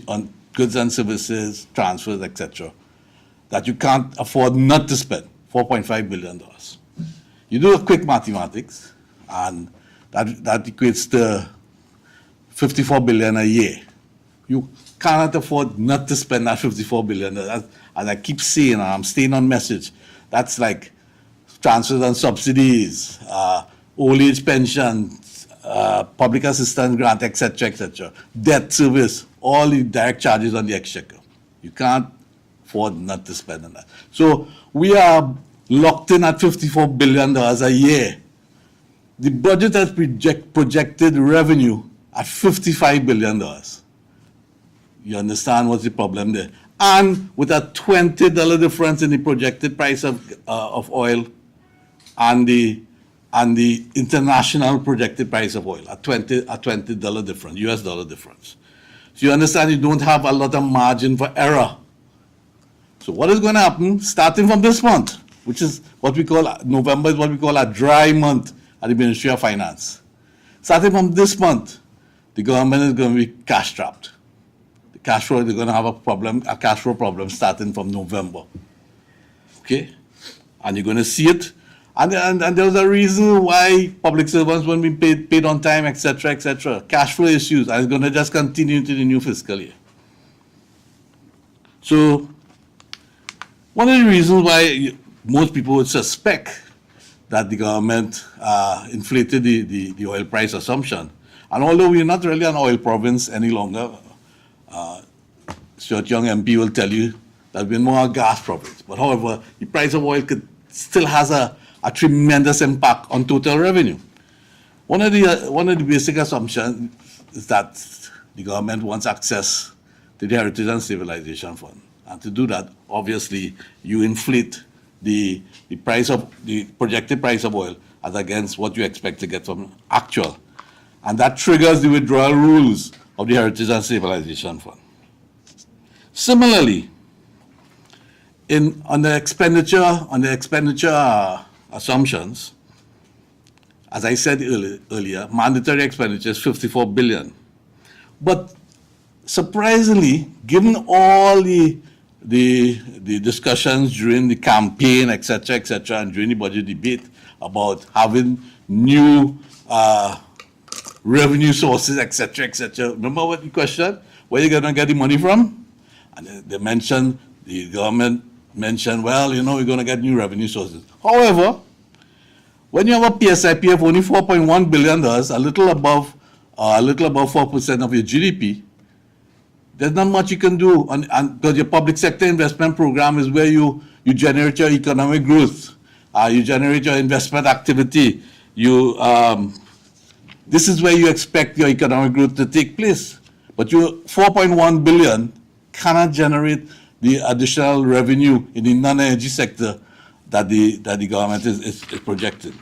on goods and services, transfers, etc., that you can't afford not to spend $4.5 billion. You do a quick mathematics, and that equates to $54 billion a year. You cannot afford not to spend that $54 billion. As I keep saying, and I'm staying on message, that's like transfers and subsidies, old age pensions, public assistance grant, etc., debt service, all the direct charges on the exchequer. You can't afford not to spend on that. So we are locked in at $54 billion a year. The budget has projected revenue at $55 billion. You understand what's the problem there? And with a $20 difference in the projected price of oil and the international projected price of oil, a $20 difference, US dollar difference. So you understand you don't have a lot of margin for error. So what is going to happen starting from this month, which is what we call, November is what we call a dry month at the Ministry of Finance. Starting from this month, the government is going to be cash strapped. The cash flow, they're going to have a cash flow problem starting from November. Okay? And you're going to see it. And there's a reason why public servants won't be paid on time, etc. Cash flow issues, and it's going to just continue into the new fiscal year. So, one of the reasons why most people would suspect that the government inflated the oil price assumption, and although we're not really an oil province any longer, Stuart Young MP will tell you that we're more a gas province. But however, the price of oil still has a tremendous impact on total revenue. One of the basic assumptions is that the government wants access to the Heritage and Civilization Fund. And to do that, obviously, you inflate the projected price of oil as against what you expect to get from actual. And that triggers the withdrawal rules of the Heritage and Civilization Fund. Similarly, on the expenditure assumptions, as I said earlier, mandatory expenditure is $54 billion. But surprisingly, given all the discussions during the campaign, etc., and during the budget debate about having new revenue sources, etc., remember what the question? Where are you going to get the money from? And the government mentioned, well, we're going to get new revenue sources. However, when you have a PSIP of only $4.1 billion, a little above 4% of your GDP, there's not much you can do, because your public sector investment program is where you generate your economic growth, you generate your investment activity. This is where you expect your economic growth to take place. But your $4.1 billion cannot generate the additional revenue in the non-energy sector that the government is projecting.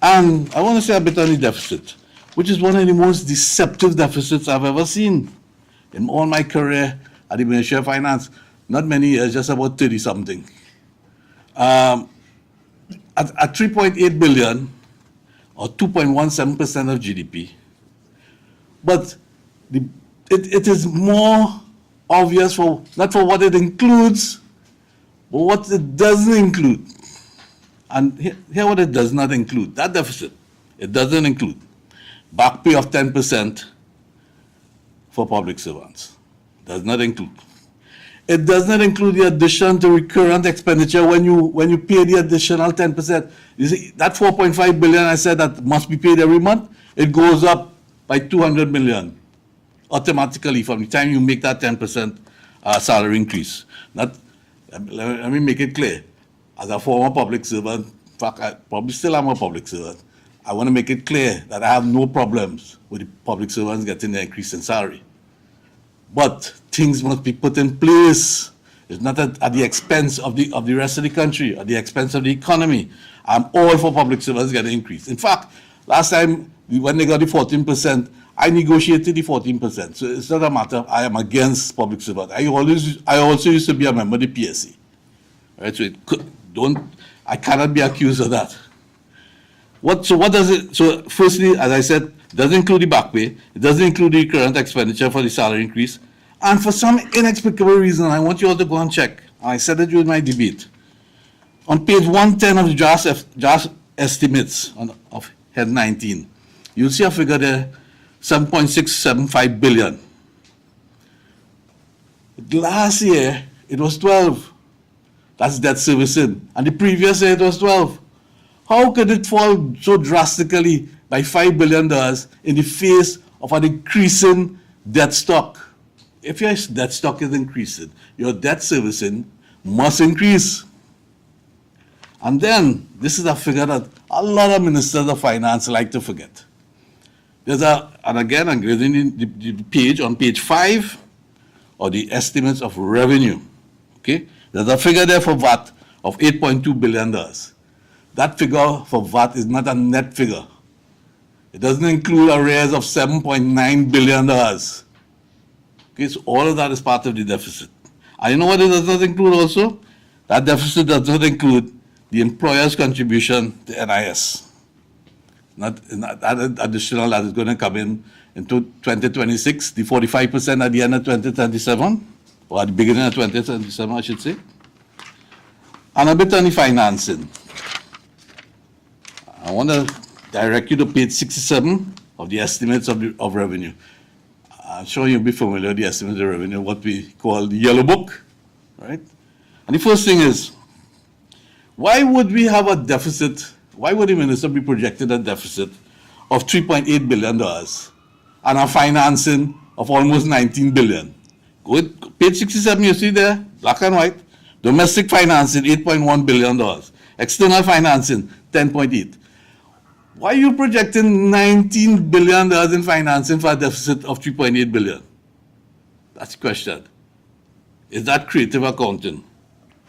And I want to say a bit on the deficit, which is one of the most deceptive deficits I've ever seen in all my career at the Ministry of Finance. Not many years, just about 30-something. At $3.8 billion, or 2.17% of GDP, but it is more obvious not for what it includes, but what it doesn't include. And here what it does not include, that deficit, it doesn't include back pay of 10% for public servants. Does not include. It does not include the addition to recurrent expenditure when you pay the additional 10%. You see, that $4.5 billion I said that must be paid every month, it goes up by $200 million automatically from the time you make that 10% salary increase. Let me make it clear. As a former public servant, in fact, I probably still am a public servant, I want to make it clear that I have no problems with the public servants getting their increase in salary. But things must be put in place. It's not at the expense of the rest of the country, at the expense of the economy. I'm all for public servants getting increased. In fact, last time when they got the 14%, I negotiated the 14%. So it's not a matter of I am against public servants. I also used to be a member of the PSC. Right? So I cannot be accused of that. So firstly, as I said, It doesn't include the back pay. It doesn't include the current expenditure for the salary increase. And for some inexplicable reason, I want you all to go and check. I said it during my debate. On page 110 of the draft estimates of head 19, you'll see a figure there, 7.675 billion. Last year, it was 12. That's debt servicing. And the previous year, it was 12. How could it fall so drastically by $5 billion in the face of an increasing debt stock? If your debt stock is increasing, your debt servicing must increase. And then, this is a figure that a lot of ministers of finance like to forget. And again, I'm giving the page, on page 5, or the estimates of revenue, okay? There's a figure there for VAT of $8.2 billion. That figure for VAT is not a net figure. It doesn't include arrears of $7.9 billion. Okay, so all of that is part of the deficit. And you know what it does not include also? That deficit does not include the employer's contribution to NIS. Not that additional that is going to come in into 2026, the 45% at the end of 2027, or at the beginning of 2027, I should say. And a bit on the financing. I want to direct you to page 67 of the estimates of revenue. I'm sure you'll be familiar with the estimates of revenue, what we call the yellow book, right? And the first thing is, why would we have a deficit? Why would the minister be projected a deficit of $3.8 billion and a financing of almost $19 billion? Go with page 67, you see there, black and white. Domestic financing, $8.1 billion. External financing, $10.8. Why are you projecting $19 billion in financing for a deficit of $3.8 billion? That's the question. Is that creative accounting?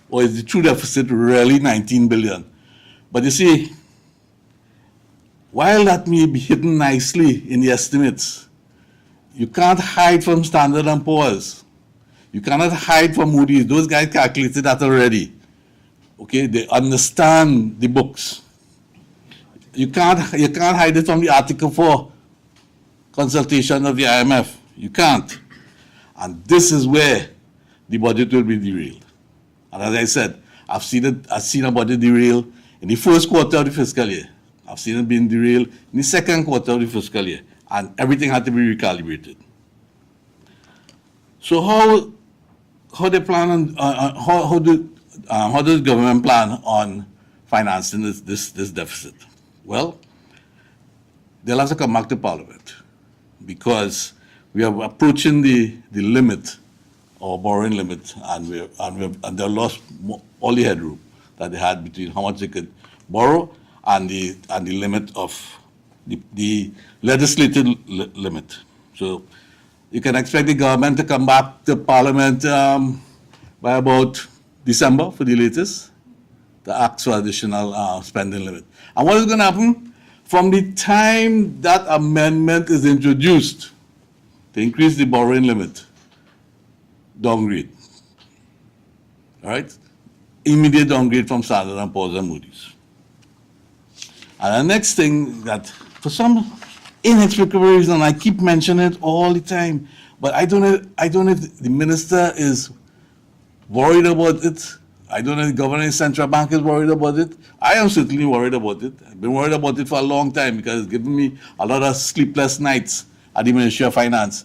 Or is the true deficit really $19 billion? But you see, while that may be hidden nicely in the estimates, you can't hide from Standard & Poor's. You cannot hide from Moody's. Those guys calculated that already. Okay, they understand the books. You can't hide it from the Article 4 consultation of the IMF. You can't. And this is where the budget will be derailed. And as I said, I've seen a budget derail in the first quarter of the fiscal year. I've seen it being derailed in the second quarter of the fiscal year. And everything had to be recalibrated. So how they plan on, how does government plan on financing this deficit? Well, they'll have to come back to Parliament because we are approaching the limit, or borrowing limit, and they lost all the headroom that they had between how much they could borrow and the limit of the legislated limit. So you can expect the government to come back to Parliament by about December for the latest, to ask for additional spending limit. And what is going to happen? From the time that amendment is introduced to increase the borrowing limit, downgrade. All right? Immediate downgrade from Standard & Poor's and Moody's. And the next thing that, for some inexplicable reason, I keep mentioning it all the time, but I don't know if the minister is worried about it. I don't know if the governor of Central Bank is worried about it. I am certainly worried about it. I've been worried about it for a long time because it's given me a lot of sleepless nights at the Ministry of Finance.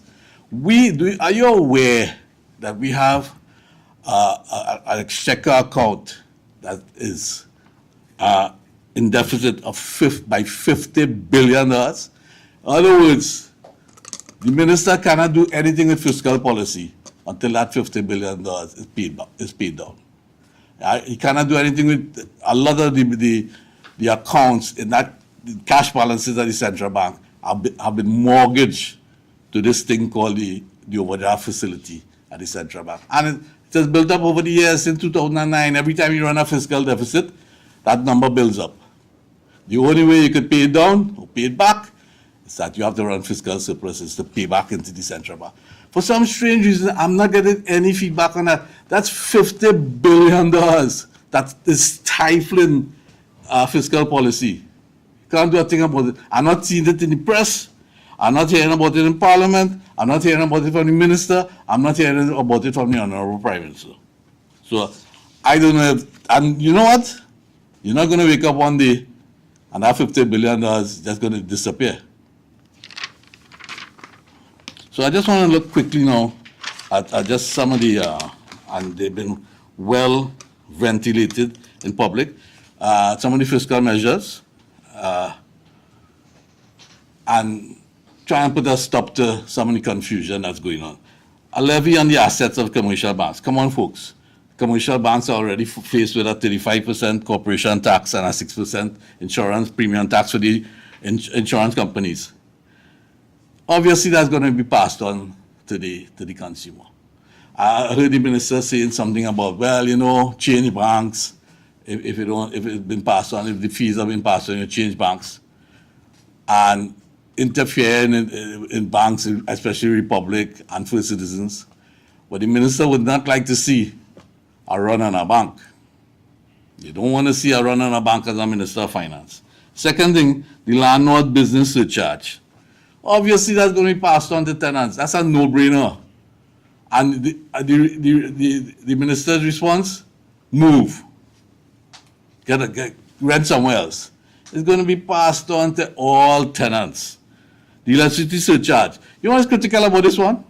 Are you aware that we have an exchequer account that is in deficit by $50 billion? In other words, the minister cannot do anything with fiscal policy until that $50 billion is paid down. He cannot do anything with a lot of the accounts in that cash balances at the central bank have been mortgaged to this thing called the overdraft facility at the central bank. And it has built up over the years since 2009. Every time you run a fiscal deficit, that number builds up. The only way you could pay it down or pay it back is that you have to run fiscal surpluses to pay back into the central bank. For some strange reason, I'm not getting any feedback on that. That's $50 billion. That is stifling fiscal policy. You can't do a thing about it. I'm not seeing it in the press. I'm not hearing about it in Parliament. I'm not hearing about it from the minister. I'm not hearing about it from the Honorable Prime Minister. So I don't know and you know what? You're not going to wake up one day and that $50 billion is just going to disappear. So I just want to look quickly now at just some of the, and they've been well ventilated in public, some of the fiscal measures, and try and put a stop to some of the confusion that's going on. A levy on the assets of commercial banks. Come on, folks. Commercial banks are already faced with a 35% corporation tax and a 6% insurance premium tax for the insurance companies. Obviously, that's going to be passed on to the consumer. I heard the minister saying something about, well, you know, change banks. If it's been passed on, if the fees have been passed on, you change banks. And interfere in banks, especially Republic and First Citizens. But the minister would not like to see a run on a bank. You don't want to see a run on a bank as a Minister of Finance. Second thing, the landlord business surcharge. Obviously, that's going to be passed on to tenants. That's a no-brainer. And the minister's response, move. Get rent somewhere else. It's going to be passed on to all tenants. The electricity surcharge. You know what's critical about this one?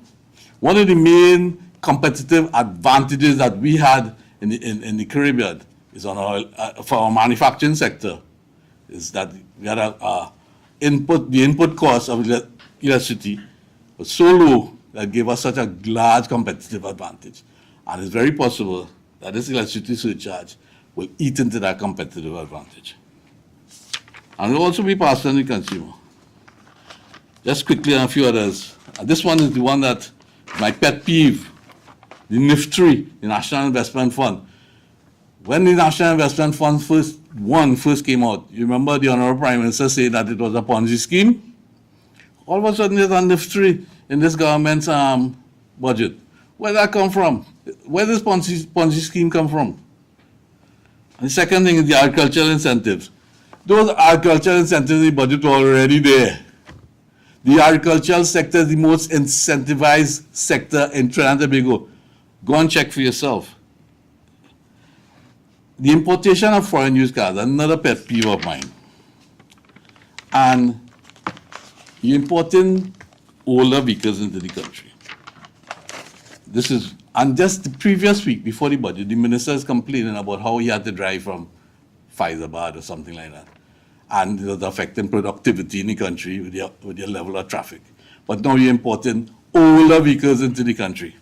One of the main competitive advantages that we had in the Caribbean is on our, for our manufacturing sector, is that we had the input cost of electricity was so low that gave us such a large competitive advantage. And it's very possible that this electricity surcharge will eat into that competitive advantage. And will also be passed on to the consumer. Just quickly on a few others. This one is the one that my pet peeve, the NIF3, the National Investment Fund. When the National Investment Fund first came out, you remember the Honorable Prime Minister saying that it was a Ponzi scheme? All of a sudden there's a NIF3 in this government's budget. Where did that come from? Where does Ponzi scheme come from? And the second thing is the agricultural incentives. Those agricultural incentives in the budget were already there. The agricultural sector is the most incentivized sector in Trinidad and Tobago. Go and check for yourself. The importation of foreign used cars, another pet peeve of mine. And you're importing older vehicles into the country. This is, and just the previous week before the budget, the minister is complaining about how he had to drive from Faizabad or something like that. And it was affecting productivity in the country with your level of traffic. But now you're importing older vehicles into the country.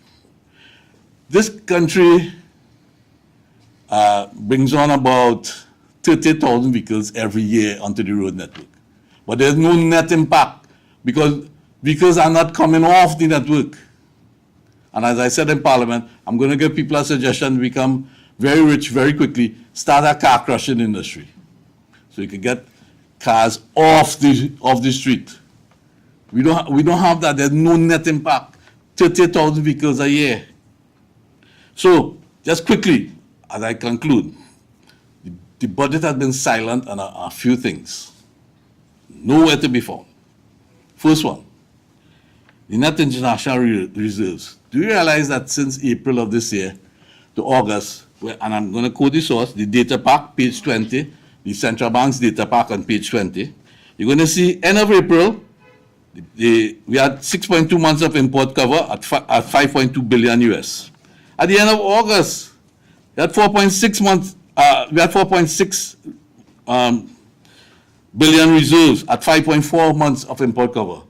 This country brings on about 30,000 vehicles every year onto the road network. But there's no net impact because vehicles are not coming off the network. And as I said in Parliament, I'm going to give people a suggestion to become very rich very quickly. Start a car crushing industry. So you can get cars off the street. We don't have that. There's no net impact. 30,000 vehicles a year. So just quickly, as I conclude, the budget has been silent on a few things. Nowhere to be found. First one, the net international reserves. Do you realize that since April of this year to August, and I'm going to quote the source, the data pack, page 20, the central bank's data pack on page 20, you're going to see end of April, we had 6.2 months of import cover at 5.2 billion US. At the end of August, we had 4.6 months, we had 4.6 billion reserves at 5.4 months of import cover.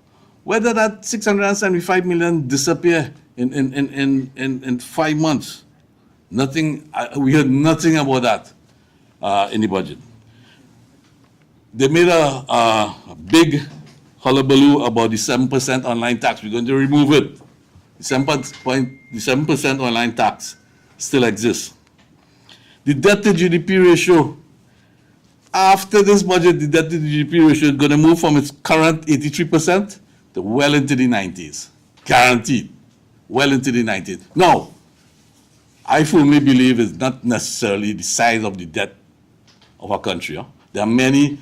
Where did that 675 million disappear in 5 months? Nothing, we heard nothing about that in the budget. They made a big hullabaloo about the 7% online tax. We're going to remove it. The 7% online tax still exists. The debt to GDP ratio, after this budget, the debt to GDP ratio is going to move from its current 83% to well into the 90s. Guaranteed. Well into the 90s. Now, I firmly believe it's not necessarily the size of the debt of our country. Huh? There are many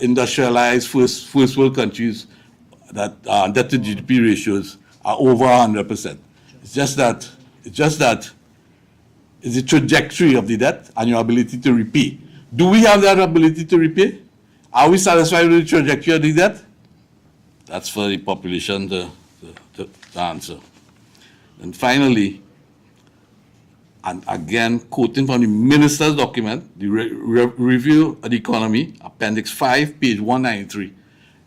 industrialized first world countries that debt to GDP ratios are over 100%. It's just that it's the trajectory of the debt and your ability to repay. Do we have that ability to repay? Are we satisfied with the trajectory of the debt? That's for the population to answer. And finally, and again, quoting from the minister's document, the review of the economy, Appendix 5, page 193,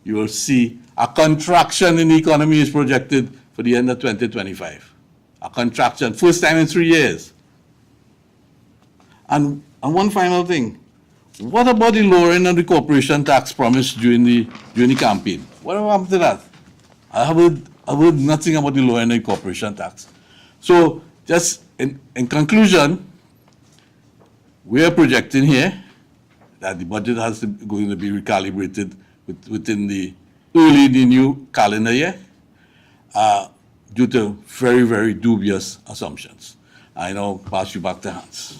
you will see a contraction in the economy is projected for the end of 2025. A contraction, first time in 3 years. And one final thing, what about the lowering of the corporation tax promised during the campaign? What happened to that? I heard nothing about the lowering of the corporation tax. So just in conclusion, we are projecting here that the budget going to be recalibrated within early in the new calendar year due to very, very dubious assumptions. I now pass you back to Hans.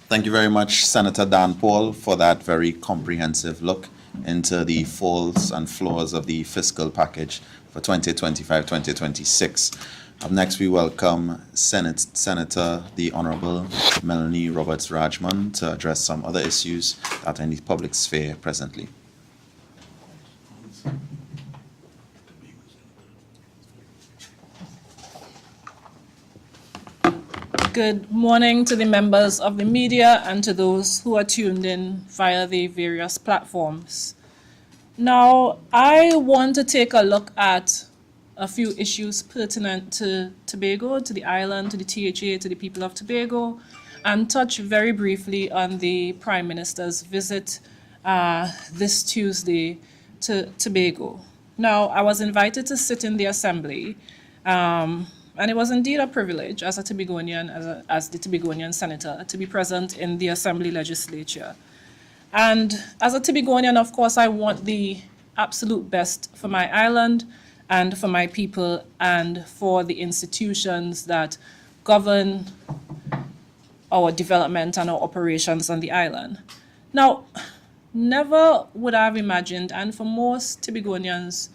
Thank you very much, Senator Dan Paul, for that very comprehensive look into the faults and flaws of the fiscal package for 2025-2026. Up next, we welcome Senator the Honorable Melanie Roberts Rajman to address some other issues that are in the public sphere presently. Good morning to the members of the media and to those who are tuned in via the various platforms. Now, I want to take a look at a few issues pertinent to Tobago, to the island, to the THA, to the people of Tobago, and touch very briefly on the Prime Minister's visit this Tuesday to Tobago. Now, I was invited to sit in the Assembly, and it was indeed a privilege as a Tobagonian, as the Tobagonian senator, to be present in the Assembly legislature. And as a Tobagonian, of course, I want the absolute best for my island and for my people and for the institutions that govern our development and our operations on the island. Now, never would I have imagined, and for most Tobagonians,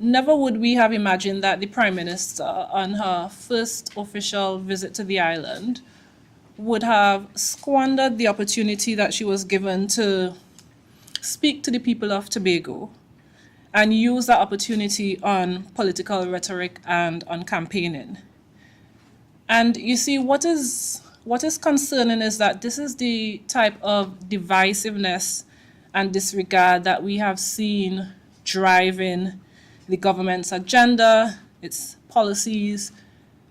never would we have imagined that the Prime Minister, on her first official visit to the island, would have squandered the opportunity that she was given to speak to the people of Tobago and use that opportunity on political rhetoric and on campaigning. And you see, what is concerning is that this is the type of divisiveness and disregard that we have seen driving the government's agenda, its policies,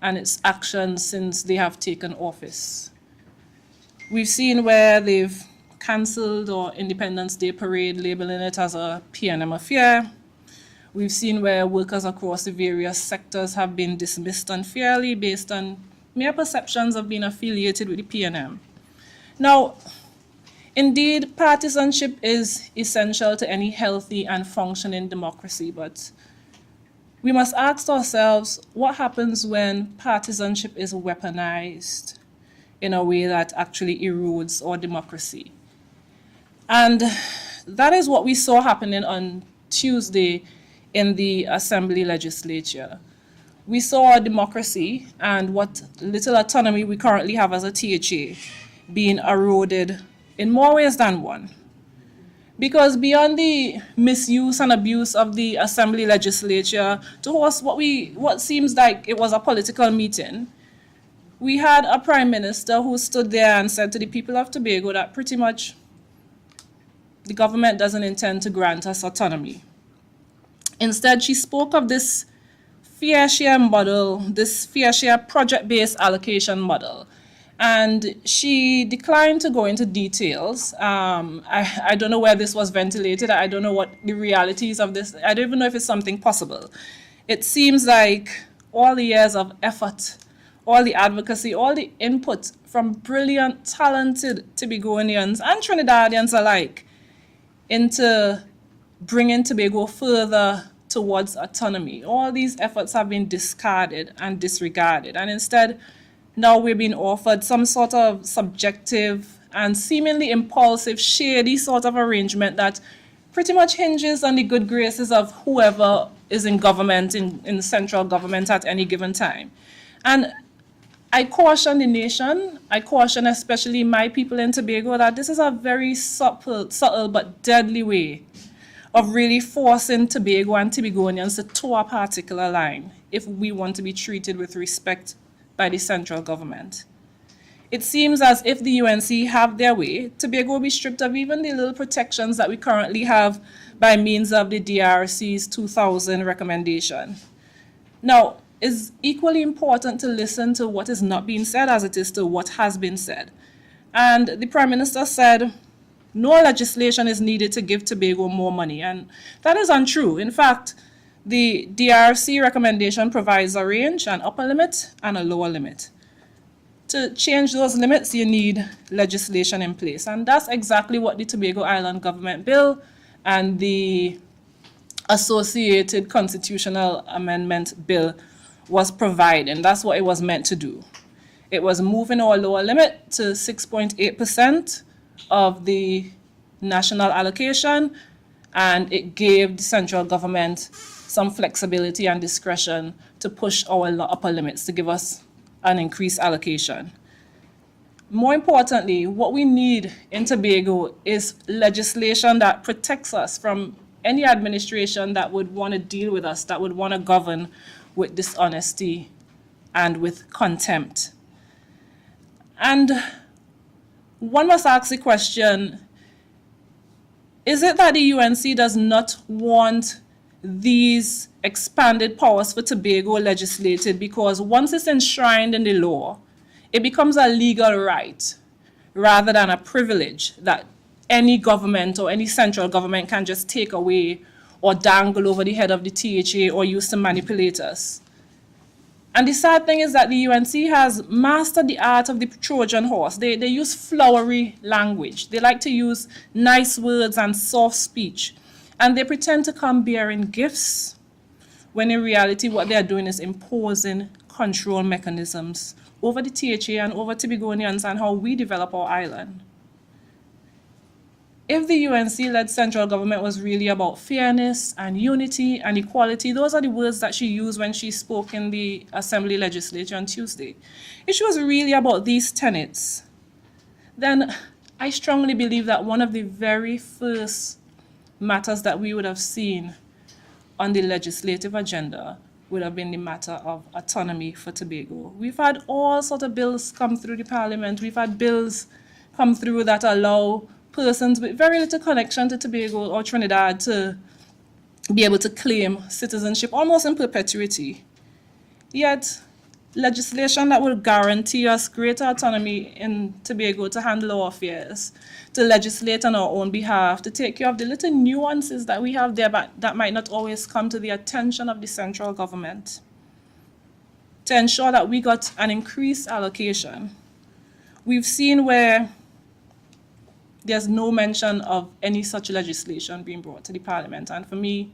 and its actions since they have taken office. We've seen where they've cancelled our Independence Day parade, labeling it as a PNM affair. We've seen where workers across the various sectors have been dismissed unfairly based on mere perceptions of being affiliated with the PNM. Now, indeed, partisanship is essential to any healthy and functioning democracy, but we must ask ourselves what happens when partisanship is weaponized in a way that actually erodes our democracy. And that is what we saw happening on Tuesday in the Assembly legislature. We saw a democracy and what little autonomy we currently have as a THA being eroded in more ways than one. Because beyond the misuse and abuse of the Assembly legislature to host what seems like it was a political meeting, we had a Prime Minister who stood there and said to the people of Tobago that pretty much the government doesn't intend to grant us autonomy. Instead, she spoke of this fair share model, this fair share project-based allocation model. And she declined to go into details. I don't know where this was ventilated. I don't know what the realities of this. I don't even know if it's something possible. It seems like all the years of effort, all the advocacy, all the input from brilliant, talented Tobagonians and Trinidadians alike into bringing Tobago further towards autonomy. All these efforts have been discarded and disregarded. And instead, Now we're being offered some sort of subjective and seemingly impulsive, shady sort of arrangement that pretty much hinges on the good graces of whoever is in government, in central government at any given time. And I caution the nation, I caution especially my people in Tobago that this is a very subtle but deadly way of really forcing Tobago and Tobagonians to toe a particular line if we want to be treated with respect by the central government. It seems as if the UNC have their way, Tobago will be stripped of even the little protections that we currently have by means of the DRC's 2000 recommendation. Now, it's equally important to listen to what is not being said as it is to what has been said. And the Prime Minister said, no legislation is needed to give Tobago more money. And that is untrue. In fact, the DRC recommendation provides a range, an upper limit and a lower limit. To change those limits, you need legislation in place. And that's exactly what the Tobago Island Government Bill and the associated constitutional amendment bill was providing. That's what it was meant to do. It was moving our lower limit to 6.8% of the national allocation, and it gave the central government some flexibility and discretion to push our upper limits to give us an increased allocation. More importantly, what we need in Tobago is legislation that protects us from any administration that would want to deal with us, that would want to govern with dishonesty and with contempt. And one must ask the question, is it that the UNC does not want these expanded powers for Tobago legislated because once it's enshrined in the law, it becomes a legal right rather than a privilege that any government or any central government can just take away or dangle over the head of the THA or use to manipulate us? And the sad thing is that the UNC has mastered the art of the Trojan horse. They use flowery language. They like to use nice words and soft speech. And they pretend to come bearing gifts, when in reality what they are doing is imposing control mechanisms over the THA and over Tobagonians and how we develop our island. If the UNC-led central government was really about fairness and unity and equality, those are the words that she used when she spoke in the Assembly legislature on Tuesday. If she was really about these tenets, then I strongly believe that one of the very first matters that we would have seen on the legislative agenda would have been the matter of autonomy for Tobago. We've had all sorts of bills come through the parliament. We've had bills come through that allow persons with very little connection to Tobago or Trinidad to be able to claim citizenship almost in perpetuity. Yet, legislation that will guarantee us greater autonomy in Tobago to handle our affairs, to legislate on our own behalf, to take care of the little nuances that we have there but that might not always come to the attention of the central government, to ensure that we got an increased allocation. We've seen where there's no mention of any such legislation being brought to the parliament. And for me,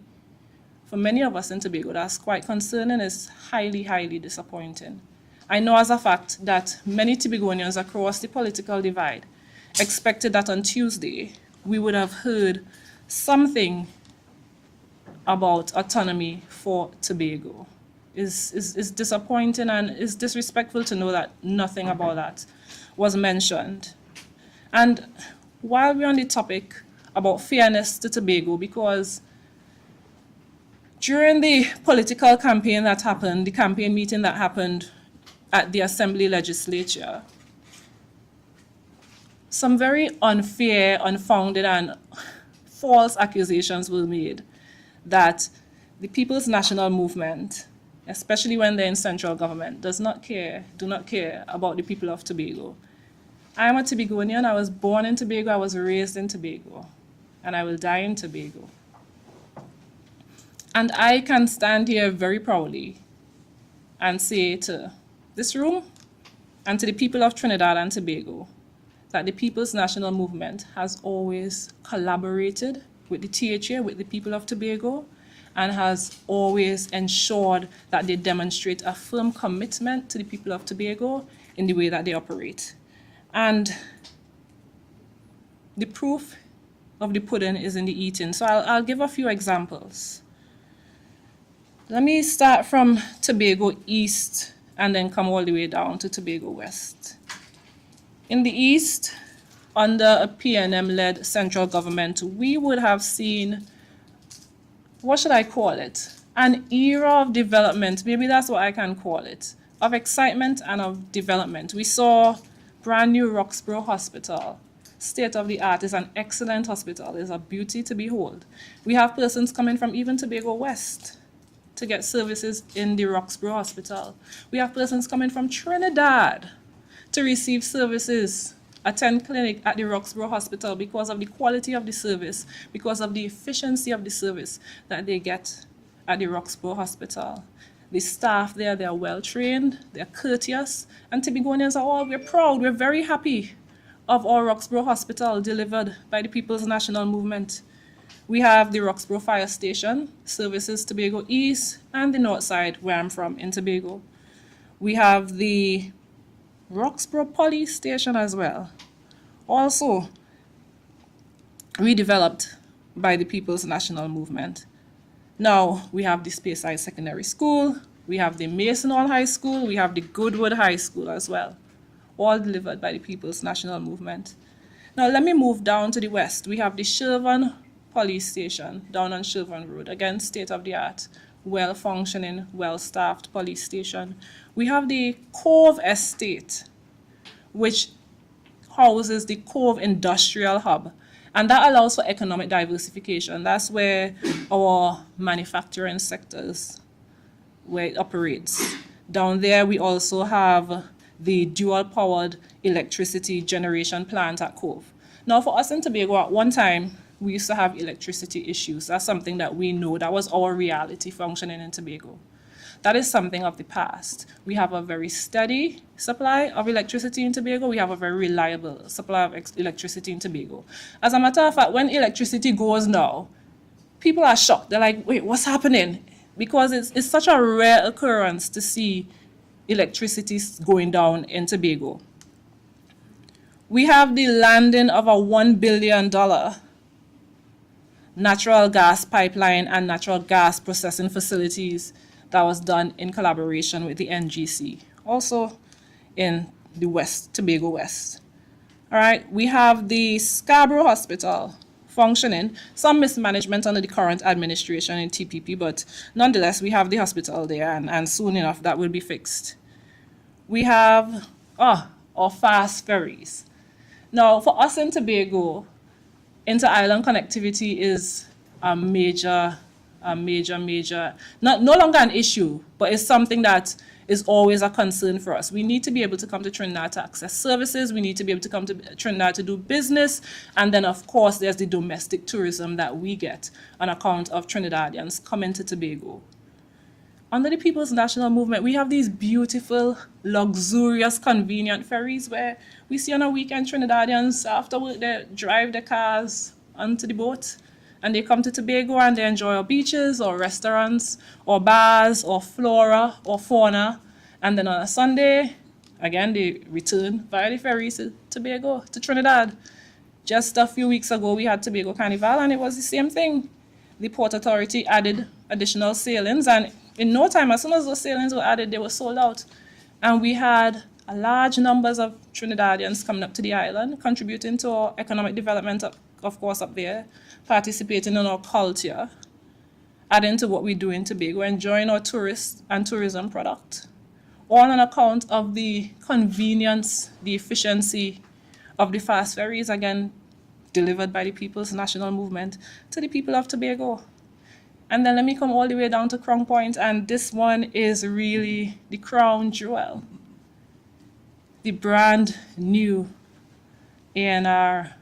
for many of us in Tobago, that's quite concerning. It's highly, highly disappointing. I know as a fact that many Tobagonians across the political divide expected that on Tuesday we would have heard something about autonomy for Tobago. It's disappointing and it's disrespectful to know that nothing about that was mentioned. And while we're on the topic about fairness to Tobago, because during the political campaign that happened, the campaign meeting that happened at the Assembly legislature, some very unfair, unfounded, and false accusations were made that the People's National Movement, especially when they're in central government, do not care about the people of Tobago. I'm a Tobagonian. I was born in Tobago. I was raised in Tobago. And I will die in Tobago. And I can stand here very proudly and say to this room and to the people of Trinidad and Tobago that the People's National Movement has always collaborated with the THA, with the people of Tobago, and has always ensured that they demonstrate a firm commitment to the people of Tobago in the way that they operate. And the proof of the pudding is in the eating. So I'll give a few examples. Let me start from Tobago East and then come all the way down to Tobago West. In the East, under a PNM-led central government, we would have seen, what should I call it? An era of development, maybe that's what I can call it, of excitement and of development. We saw brand new Roxborough Hospital, state of the art. Is an excellent hospital, is a beauty to behold. We have persons coming from even Tobago West to get services in the Roxborough Hospital. We have persons coming from Trinidad to receive services, attend clinic at the Roxborough Hospital because of the quality of the service, because of the efficiency of the service that they get at the Roxborough Hospital. The staff there, they're well trained, they're courteous, and Tobagonians are all, we're proud, we're very happy of our Roxborough Hospital delivered by the People's National Movement. We have the Roxborough Fire Station, services Tobago East and the North Side, where I'm from in Tobago. We have the Roxborough Police Station as well, also redeveloped by the People's National Movement. Now we have the Speyside Secondary School, we have the Mason Hall High School, we have the Goodwood High School as well, all delivered by the People's National Movement. Now let me move down to the west. We have the Shervan Police Station down on Shervan Road, again state-of-the-art, well-functioning, well-staffed police station. We have the Cove Estate, which houses the Cove Industrial Hub, and that allows for economic diversification. That's where our manufacturing sectors, where it operates. Down there we also have the dual-powered electricity generation plant at Cove. Now for us in Tobago, at one time, we used to have electricity issues. That's something that we know. That was our reality functioning in Tobago. That is something of the past. We have a very steady supply of electricity in Tobago. We have a very reliable supply of electricity in Tobago. As a matter of fact, when electricity goes now, people are shocked. They're like, wait, what's happening? Because it's such a rare occurrence to see electricity going down in Tobago. We have the landing of a $1 billion natural gas pipeline and natural gas processing facilities that was done in collaboration with the NGC, also in the West, Tobago West. All right, we have the Scarborough Hospital functioning, some mismanagement under the current administration in TPP, but nonetheless, we have the hospital there, and soon enough that will be fixed. We have our fast ferries. Now, for us in Tobago, inter-island connectivity is a major, no longer an issue, but it's something that is always a concern for us. We need to be able to come to Trinidad to access services. We need to be able to come to Trinidad to do business. And then, of course, there's the domestic tourism that we get on account of Trinidadians coming to Tobago. Under the People's National Movement, we have these beautiful, luxurious, convenient ferries where we see on a weekend Trinidadians after work, they drive their cars onto the boat and they come to Tobago and they enjoy our beaches or restaurants or bars or flora or fauna. And then on a Sunday, again, they return via the ferry to Tobago, to Trinidad. Just a few weeks ago, we had Tobago Carnival and it was the same thing. The Port Authority added additional sailings, and in no time, as soon as those sailings were added, they were sold out. And we had a large numbers of Trinidadians coming up to the island, contributing to our economic development, of course, up there, participating in our culture, adding to what we do in Tobago, enjoying our tourist and tourism product, all on account of the convenience, the efficiency of the fast ferries, again, delivered by the People's National Movement to the people of Tobago. And then let me come all the way down to Crown Point, and this one is really the crown jewel. The brand new ANR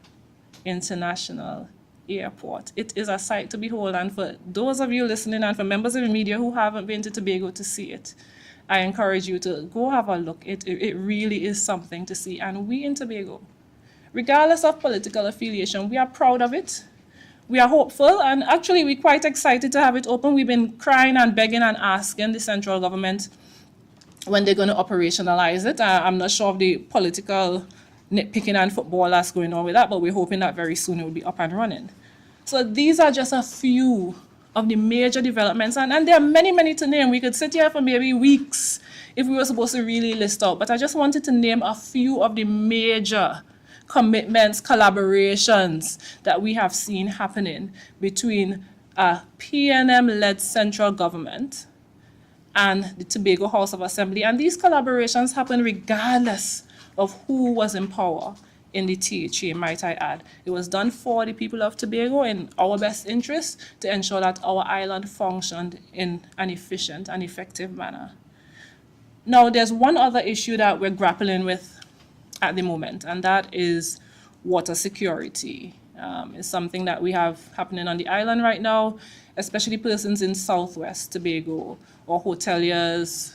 International Airport. It is a sight to behold, and for those of you listening and for members of the media who haven't been to Tobago to see it, I encourage you to go have a look. It really is something to see, and we in Tobago, regardless of political affiliation, we are proud of it. We are hopeful, and actually we're quite excited to have it open. We've been crying and begging and asking the central government when they're going to operationalize it. I'm not sure of the political nitpicking and football that's going on with that, but we're hoping that very soon it will be up and running. So these are just a few of the major developments, and there are many, many to name. We could sit here for maybe weeks if we were supposed to really list out, but I just wanted to name a few of the major commitments, collaborations that we have seen happening between a PNM-led central government and the Tobago House of Assembly. And these collaborations happen regardless of who was in power in the THA, might I add. It was done for the people of Tobago in our best interest to ensure that our island functioned in an efficient and effective manner. Now, there's one other issue that we're grappling with at the moment, and that is water security. It's something that we have happening on the island right now, especially persons in Southwest Tobago, or hoteliers,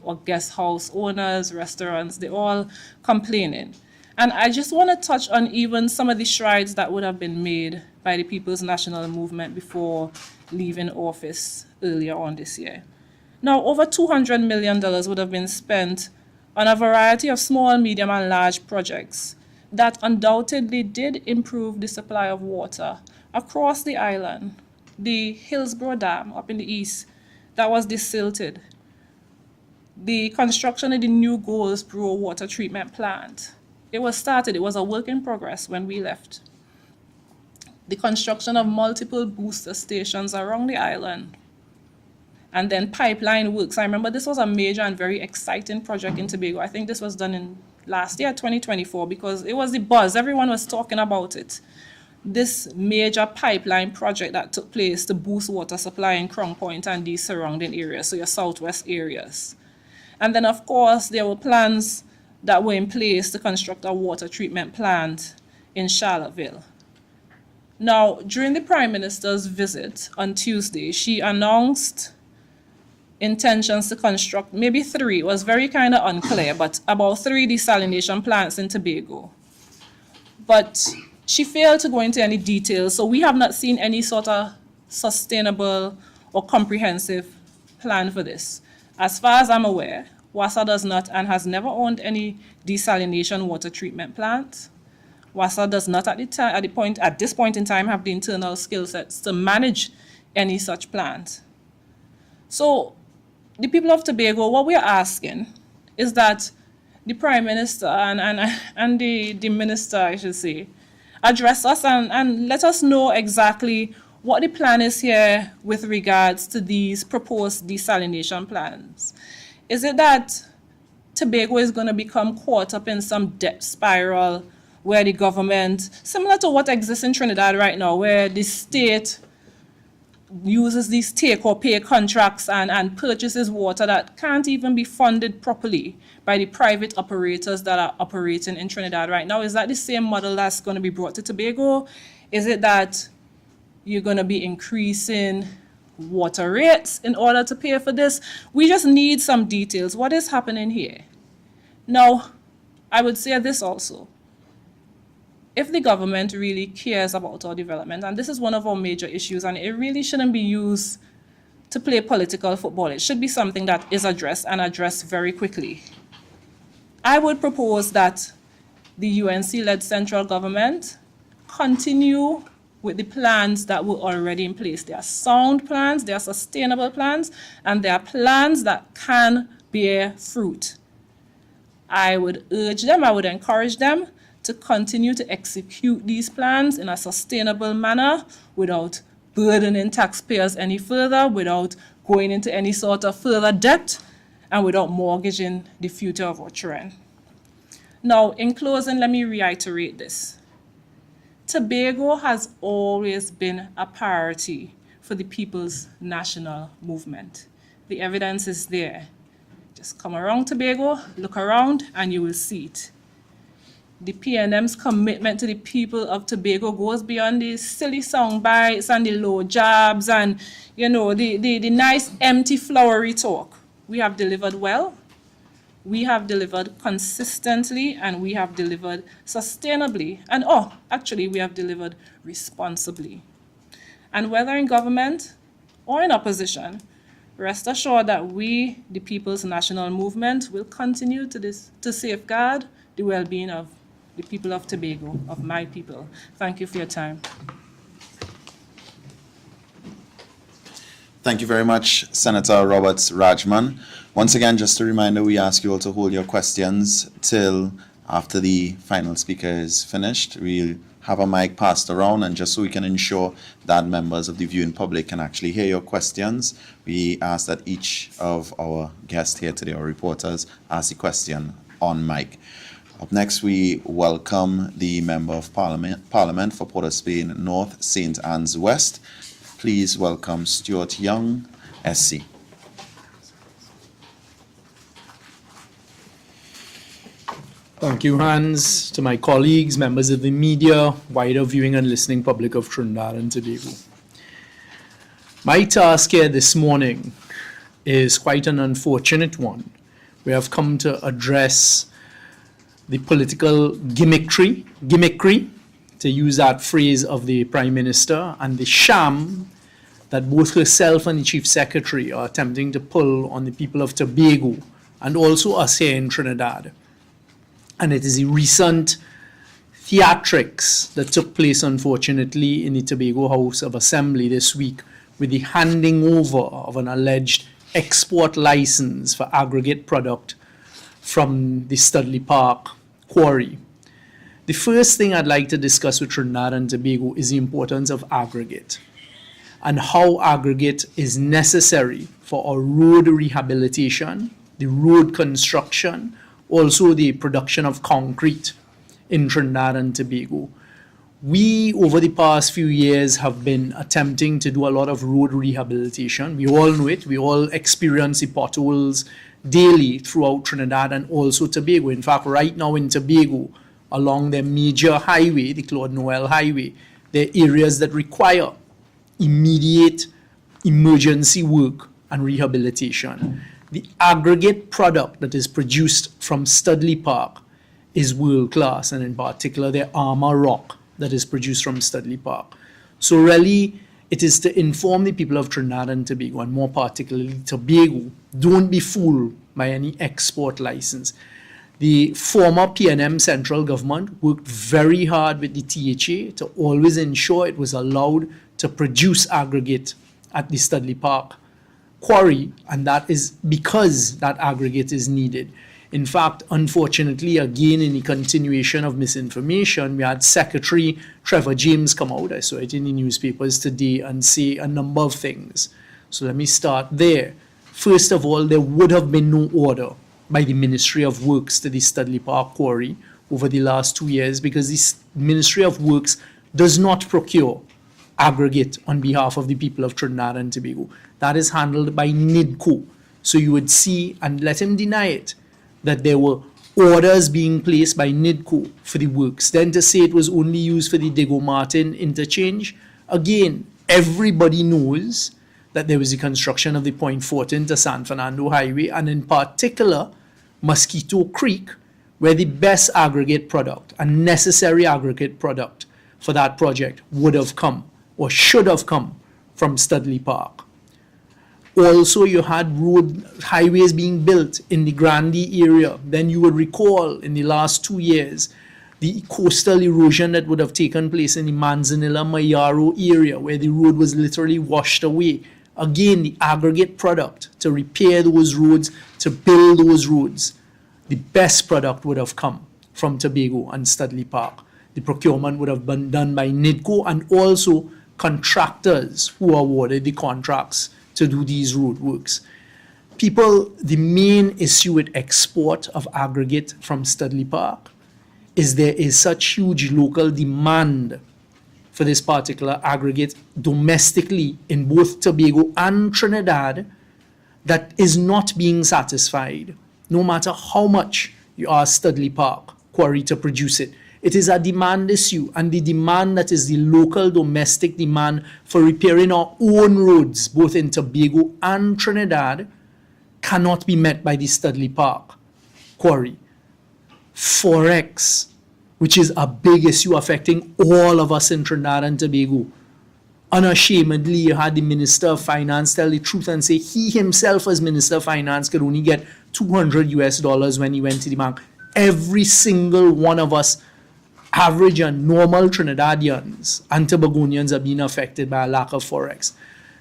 or guest house owners, restaurants, they're all complaining. And I just want to touch on even some of the strides that would have been made by the People's National Movement before leaving office earlier on this year. Now, over $200 million would have been spent on a variety of small, medium, and large projects that undoubtedly did improve the supply of water across the island. The Hillsborough Dam up in the east, that was desilted. The construction of the new Goldsboro water treatment plant, it was started, it was a work in progress when we left. The construction of multiple booster stations around the island. And then pipeline works. I remember this was a major and very exciting project in Tobago. I think this was done in last year, 2024, because it was the buzz. Everyone was talking about it. This major pipeline project that took place to boost water supply in Crown Point and these surrounding areas, so your southwest areas. And then, of course, there were plans that were in place to construct a water treatment plant in Charlottesville. Now, during the Prime Minister's visit on Tuesday, she announced intentions to construct maybe 3, it was very kind of unclear, but about 3 desalination plants in Tobago. But she failed to go into any details, so we have not seen any sort of sustainable or comprehensive plan for this. As far as I'm aware, WASA does not and has never owned any desalination water treatment plant. WASA does not at this point in time have the internal skill sets to manage any such plant. So the people of Tobago, what we're asking is that the Prime Minister and the Minister, I should say, address us and let us know exactly what the plan is here with regards to these proposed desalination plans. Is it that Tobago is going to become caught up in some debt spiral where the government, similar to what exists in Trinidad right now, where the state uses these take or pay contracts and purchases water that can't even be funded properly by the private operators that are operating in Trinidad right now? Is that the same model that's going to be brought to Tobago? Is it that you're going to be increasing water rates in order to pay for this? We just need some details. What is happening here? Now, I would say this also. If the government really cares about our development, and this is one of our major issues, and it really shouldn't be used to play political football. It should be something that is addressed and addressed very quickly. I would propose that the UNC-led central government continue with the plans that were already in place. They are sound plans, they are sustainable plans, and they are plans that can bear fruit. I would urge them, I would encourage them to continue to execute these plans in a sustainable manner without burdening taxpayers any further, without going into any sort of further debt, and without mortgaging the future of our children. Now, in closing, let me reiterate this. Tobago has always been a priority for the People's National Movement. The evidence is there. Just come around Tobago, look around, and you will see it. The PNM's commitment to the people of Tobago goes beyond the silly sound bites and the low jabs and, you know, the nice, empty, flowery talk. We have delivered well, we have delivered consistently, and we have delivered sustainably. And actually, we have delivered responsibly. And whether in government or in opposition, Rest assured that we, the People's National Movement, will continue to safeguard the well-being of the people of Tobago, of my people. Thank you for your time. Thank you very much, Senator Roberts Rajman. Once again, just a reminder, we ask you all to hold your questions till after the final speaker is finished. We'll have a mic passed around, and just so we can ensure that members of the viewing public can actually hear your questions, we ask that each of our guests here today, or reporters, ask the question on mic. Up next, we welcome the Member of Parliament for Port of Spain North, St. Anne's West. Please welcome Stuart Young, SC. Thank you, Hans, to my colleagues, members of the media, wider viewing and listening public of Trinidad and Tobago. My task here this morning is quite an unfortunate one. We have come to address the political gimmickry, to use that phrase of the Prime Minister, and the sham that both herself and the Chief Secretary are attempting to pull on the people of Tobago and also us here in Trinidad. And it is the recent theatrics that took place, unfortunately, in the Tobago House of Assembly this week with the handing over of an alleged export license for aggregate product from the Studley Park quarry. The first thing I'd like to discuss with Trinidad and Tobago is the importance of aggregate and how aggregate is necessary for our road rehabilitation, the road construction, also the production of concrete in Trinidad and Tobago. We, over the past few years, have been attempting to do a lot of road rehabilitation. We all know it. We all experience the potholes daily throughout Trinidad and also Tobago. In fact, right now in Tobago, along the major highway, the Claude Noel Highway, there are areas that require immediate emergency work and rehabilitation. The aggregate product that is produced from Studley Park is world class, and in particular the armor rock that is produced from Studley Park. So really, it is to inform the people of Trinidad and Tobago, and more particularly Tobago, don't be fooled by any export license. The former PNM central government worked very hard with the THA to always ensure it was allowed to produce aggregate at the Studley Park quarry, and that is because that aggregate is needed. In fact, unfortunately, again, in the continuation of misinformation, we had Secretary Trevor James come out, I saw it in the newspapers today, and say a number of things. So let me start there. First of all, there would have been no order by the Ministry of Works to the Studley Park quarry over the last 2 years, because the Ministry of Works does not procure aggregate on behalf of the people of Trinidad and Tobago. That is handled by NIDCO. So you would see, and let him deny it, that there were orders being placed by NIDCO for the works. Then to say it was only used for the Diego Martin interchange, again, everybody knows that there was the construction of the Point Fortin to San Fernando Highway, and in particular, Mosquito Creek, where the best aggregate product and necessary aggregate product for that project would have come or should have come from Studley Park. Also, you had highways being built in the Grandee area. Then you would recall in the last 2 years, the coastal erosion that would have taken place in the Manzanilla-Mayaro area, where the road was literally washed away. Again, the aggregate product to repair those roads, to build those roads, the best product would have come from Tobago and Studley Park. The procurement would have been done by NIDCO and also contractors who awarded the contracts to do these road works. People, the main issue with export of aggregate from Studley Park is there is such huge local demand for this particular aggregate domestically in both Tobago and Trinidad that is not being satisfied, no matter how much you ask Studley Park quarry to produce it. It is a demand issue, and the demand that is the local domestic demand for repairing our own roads, both in Tobago and Trinidad, cannot be met by the Studley Park quarry. Forex, which is a big issue affecting all of us in Trinidad and Tobago, unashamedly, you had the Minister of Finance tell the truth and say he himself as Minister of Finance could only get $200 when he went to the bank. Every single one of us, average and normal Trinidadians and Tobagonians, are being affected by a lack of forex.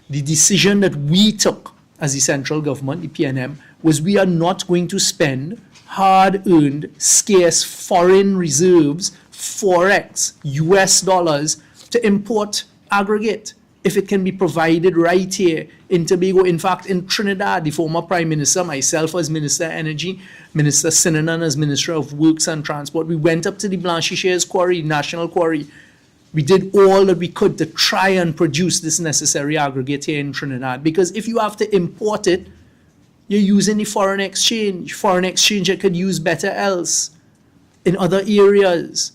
The decision that we took as the central government, the PNM, was we are not going to spend hard-earned, scarce foreign reserves, forex, US dollars, to import aggregate if it can be provided right here in Tobago. In fact, in Trinidad, the former Prime Minister, myself as Minister of Energy, Minister Sinanan as Minister of Works and Transport, we went up to the Blanchisseuse Quarry, National Quarry. We did all that we could to try and produce this necessary aggregate here in Trinidad. Because if you have to import it, you're using the foreign exchange that could use better else in other areas.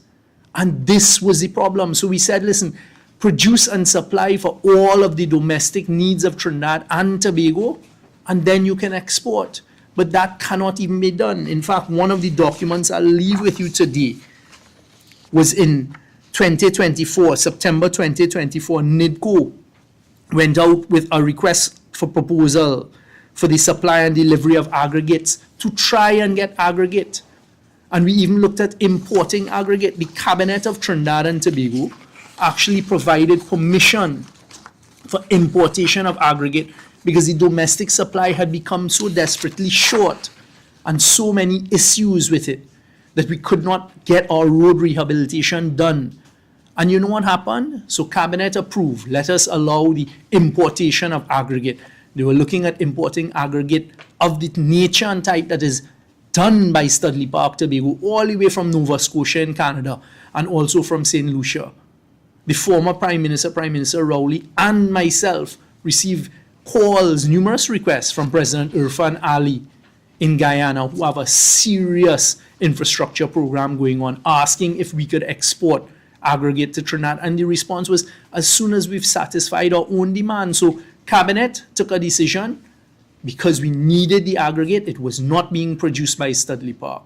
And this was the problem. So we said, listen, produce and supply for all of the domestic needs of Trinidad and Tobago, and then you can export. But that cannot even be done. In fact, one of the documents I'll leave with you today was in 2024, September 2024, NIDCO went out with a request for proposal for the supply and delivery of aggregates to try and get aggregate. And we even looked at importing aggregate. The Cabinet of Trinidad and Tobago actually provided permission for importation of aggregate because the domestic supply had become so desperately short and so many issues with it that we could not get our road rehabilitation done. And you know what happened? So Cabinet approved, let us allow the importation of aggregate. They were looking at importing aggregate of the nature and type that is done by Studley Park, Tobago, all the way from Nova Scotia in Canada and also from St. Lucia. The former Prime Minister Rowley, and myself received calls, numerous requests from President Irfan Ali in Guyana, who have a serious infrastructure program going on, asking if we could export aggregate to Trinidad. And the response was, as soon as we've satisfied our own demand. So Cabinet took a decision because we needed the aggregate. It was not being produced by Studley Park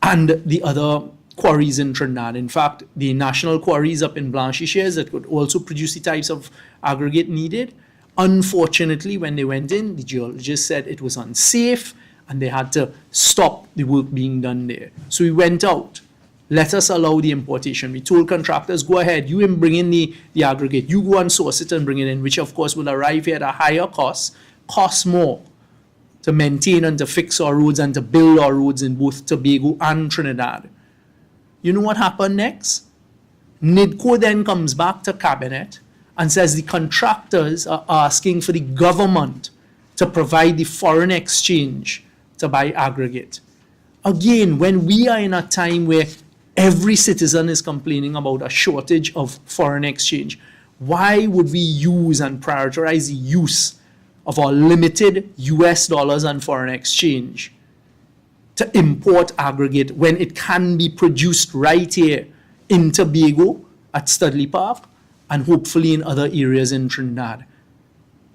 and the other quarries in Trinidad. In fact, the national quarries up in Blanchisseuse that could also produce the types of aggregate needed. Unfortunately, when they went in, the geologists said it was unsafe and they had to stop the work being done there. So we went out. Let us allow the importation. We told contractors, go ahead, you bring in the aggregate. You go and source it and bring it in, which of course will arrive here at a higher cost more to maintain and to fix our roads and to build our roads in both Tobago and Trinidad. You know what happened next? NIDCO then comes back to Cabinet and says the contractors are asking for the government to provide the foreign exchange to buy aggregate. Again, when we are in a time where every citizen is complaining about a shortage of foreign exchange, why would we use and prioritize the use of our limited US dollars and foreign exchange to import aggregate when it can be produced right here in Tobago at Studley Park and hopefully in other areas in Trinidad?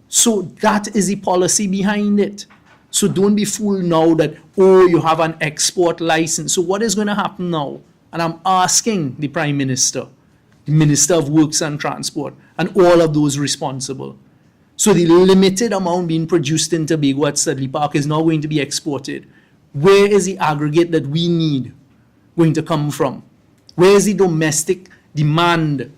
So that is the policy behind it. So don't be fooled now that, oh, you have an export license. So what is going to happen now? And I'm asking the Prime Minister, the Minister of Works and Transport, and all of those responsible. So the limited amount being produced in Tobago at Studley Park is now going to be exported. Where is the aggregate that we need going to come from? Where is the domestic demand?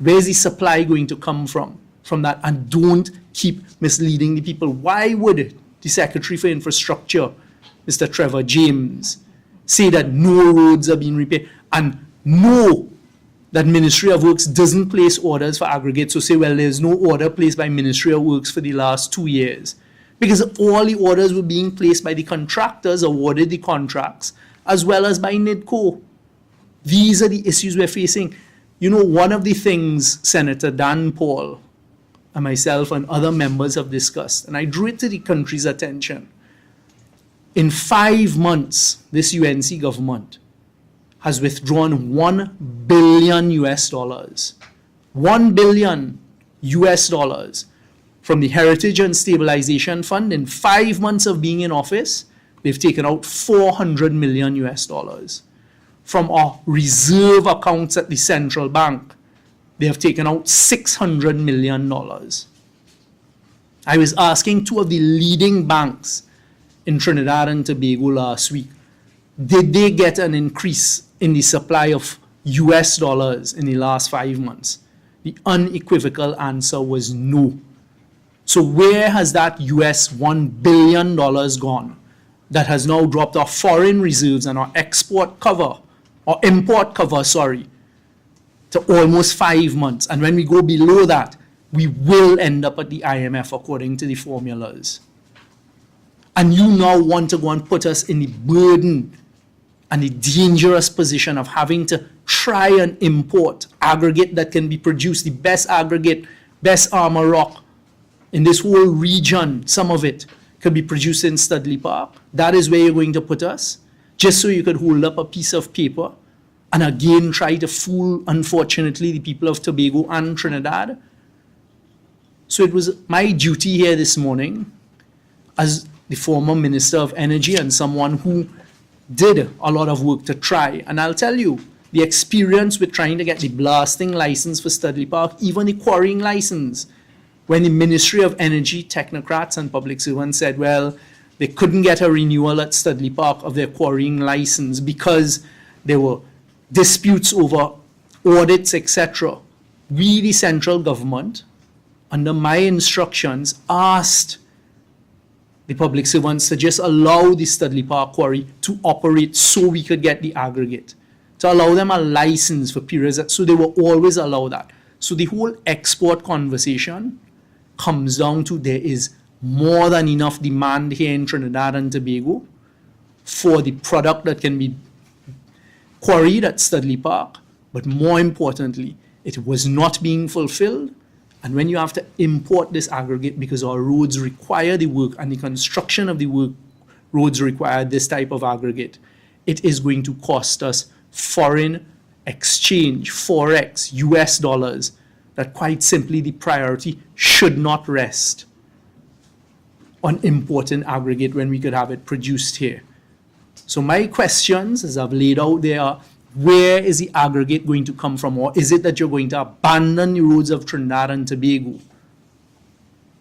Where is the supply going to come from that? And don't keep misleading the people. Why would the Secretary for Infrastructure, Mr. Trevor James, say that no roads are being repaired and know that Ministry of Works doesn't place orders for aggregate? So say, well, there's no order placed by Ministry of Works for the last 2 years. Because all the orders were being placed by the contractors awarded the contracts, as well as by NIDCO. These are the issues we're facing. You know, one of the things Senator Dan Paul and myself and other members have discussed, and I drew it to the country's attention. In 5 months, this UNC government has withdrawn $1 billion US dollars. $1 billion US dollars from the Heritage and Stabilization Fund. In 5 months of being in office, they've taken out $400 million US dollars. From our reserve accounts at the central bank, they have taken out $600 million. I was asking two of the leading banks in Trinidad and Tobago last week, did they get an increase in the supply of US dollars in the last 5 months? The unequivocal answer was no. So where has that US $1 billion gone that has now dropped our foreign reserves and our import cover, to almost 5 months? And when we go below that, we will end up at the IMF according to the formulas. And you now want to go and put us in the burden and the dangerous position of having to try and import aggregate that can be produced, the best aggregate, best armor rock in this whole region, some of it could be produced in Studley Park. That is where you're going to put us, just so you could hold up a piece of paper and again try to fool, unfortunately, the people of Tobago and Trinidad. So it was my duty here this morning as the former Minister of Energy and someone who did a lot of work to try. And I'll tell you, the experience with trying to get the blasting license for Studley Park, even the quarrying license, when the Ministry of Energy technocrats and public servants said, well, they couldn't get a renewal at Studley Park of their quarrying license because there were disputes over audits, etc. We, the central government, under my instructions, asked the public servants to just allow the Studley Park quarry to operate so we could get the aggregate, to allow them a license for periods, so they will always allow that. So the whole export conversation comes down to there is more than enough demand here in Trinidad and Tobago for the product that can be quarried at Studley Park, but more importantly, it was not being fulfilled. And when you have to import this aggregate because our roads require the work and the construction of the roads require this type of aggregate, it is going to cost us foreign exchange, forex, US dollars, that quite simply the priority should not rest on importing aggregate when we could have it produced here. So my questions, as I've laid out there, are where is the aggregate going to come from? Or is it that you're going to abandon the roads of Trinidad and Tobago?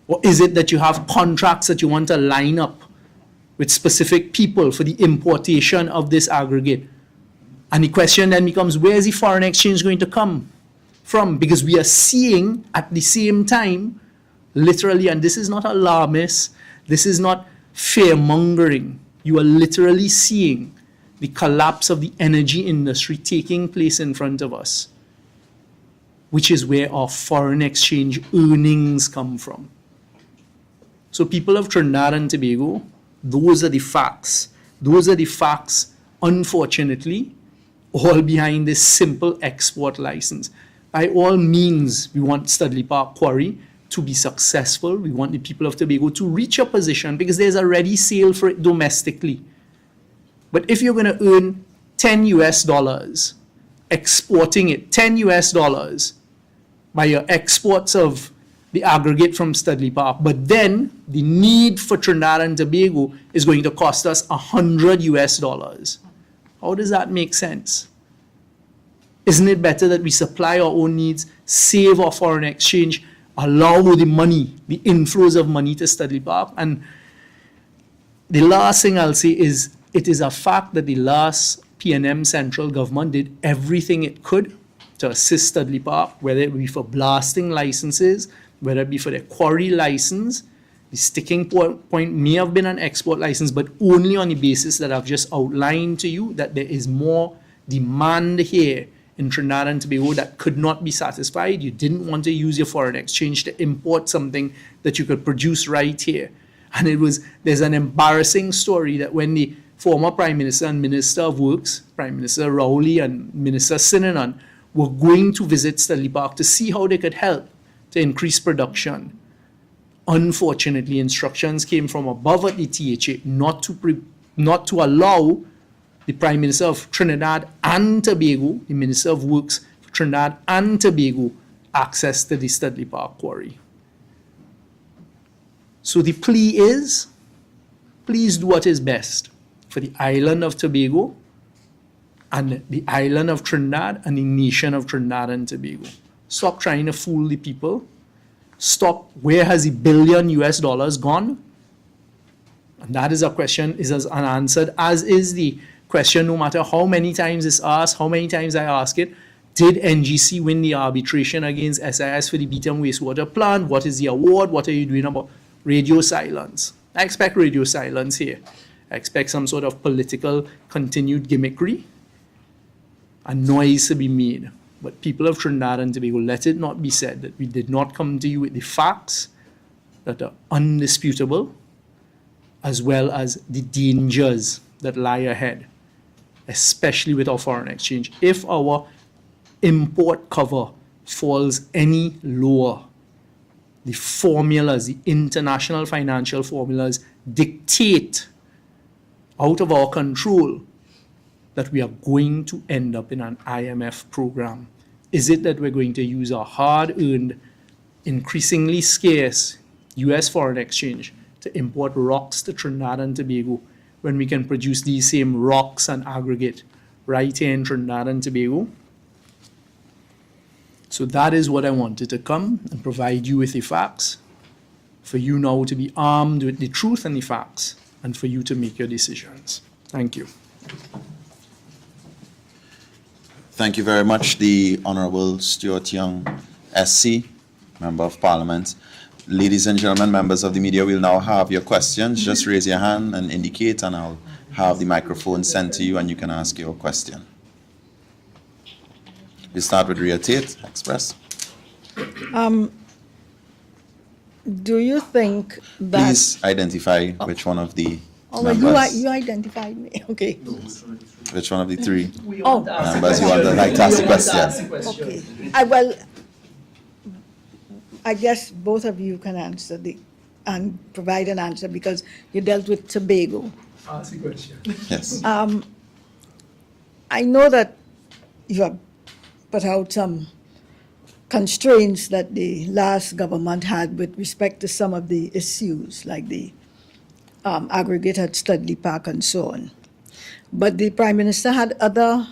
Or is it that you have contracts that you want to line up with specific people for the importation of this aggregate? And the question then becomes, where is the foreign exchange going to come from? Because we are seeing at the same time, literally, and this is not alarmist, this is not fear-mongering, you are literally seeing the collapse of the energy industry taking place in front of us, which is where our foreign exchange earnings come from. So people of Trinidad and Tobago, those are the facts. Those are the facts, unfortunately, all behind this simple export license. By all means, we want Studley Park Quarry to be successful. We want the people of Tobago to reach a position because there's a ready sale for it domestically. But if you're going to earn $10 US, exporting it, $10 US by your exports of the aggregate from Studley Park, but then the need for Trinidad and Tobago is going to cost us $100 US. How does that make sense? Isn't it better that we supply our own needs, save our foreign exchange, allow the money, the inflows of money to Studley Park? And the last thing I'll say is, it is a fact that the last PNM central government did everything it could to assist Studley Park, whether it be for blasting licenses, whether it be for their quarry license. The sticking point may have been an export license, but only on the basis that I've just outlined to you, that there is more demand here in Trinidad and Tobago that could not be satisfied. You didn't want to use your foreign exchange to import something that you could produce right here. And there's an embarrassing story that when the former Prime Minister and Minister of Works, Prime Minister Rowley and Minister Sinanan, were going to visit Studley Park to see how they could help to increase production. Unfortunately, instructions came from above at the THA not to allow the Prime Minister of Trinidad and Tobago, the Minister of Works for Trinidad and Tobago, access to the Studley Park quarry. So the plea is, please do what is best for the island of Tobago and the island of Trinidad and the nation of Trinidad and Tobago. Stop trying to fool the people. Stop. Where has the $1 billion gone? And that is a question, is as unanswered, as is the question, no matter how many times it's asked, how many times I ask it, did NGC win the arbitration against SIS for the Beetham wastewater plant? What is the award? What are you doing about radio silence? I expect radio silence here. I expect some sort of political continued gimmickry and noise to be made. But people of Trinidad and Tobago, let it not be said that we did not come to you with the facts that are undisputable, as well as the dangers that lie ahead, especially with our foreign exchange. If our import cover falls any lower, the formulas, the international financial formulas dictate out of our control that we are going to end up in an IMF program. Is it that we're going to use our hard-earned, increasingly scarce US foreign exchange to import rocks to Trinidad and Tobago when we can produce these same rocks and aggregate right here in Trinidad and Tobago? So that is what I wanted to come and provide you with the facts, for you now to be armed with the truth and the facts, and for you to make your decisions. Thank you. Thank you very much, the Honorable Stuart Young, SC, Member of Parliament. Ladies and gentlemen, members of the media, we'll now have your questions. Just raise your hand and indicate, and I'll have the microphone sent to you, and you can ask your question. We start with Ria Tate, Express. Do you think that... Please identify which one of the Oh, well, members, you identified me, okay. which one of the three Oh, members you would like to ask the question. okay. I guess both of you can answer and provide an answer because you dealt with Tobago. Ask the question. Yes. I know that you have put out some constraints that the last government had with respect to some of the issues, like the aggregate at Studley Park and so on. But the Prime Minister had other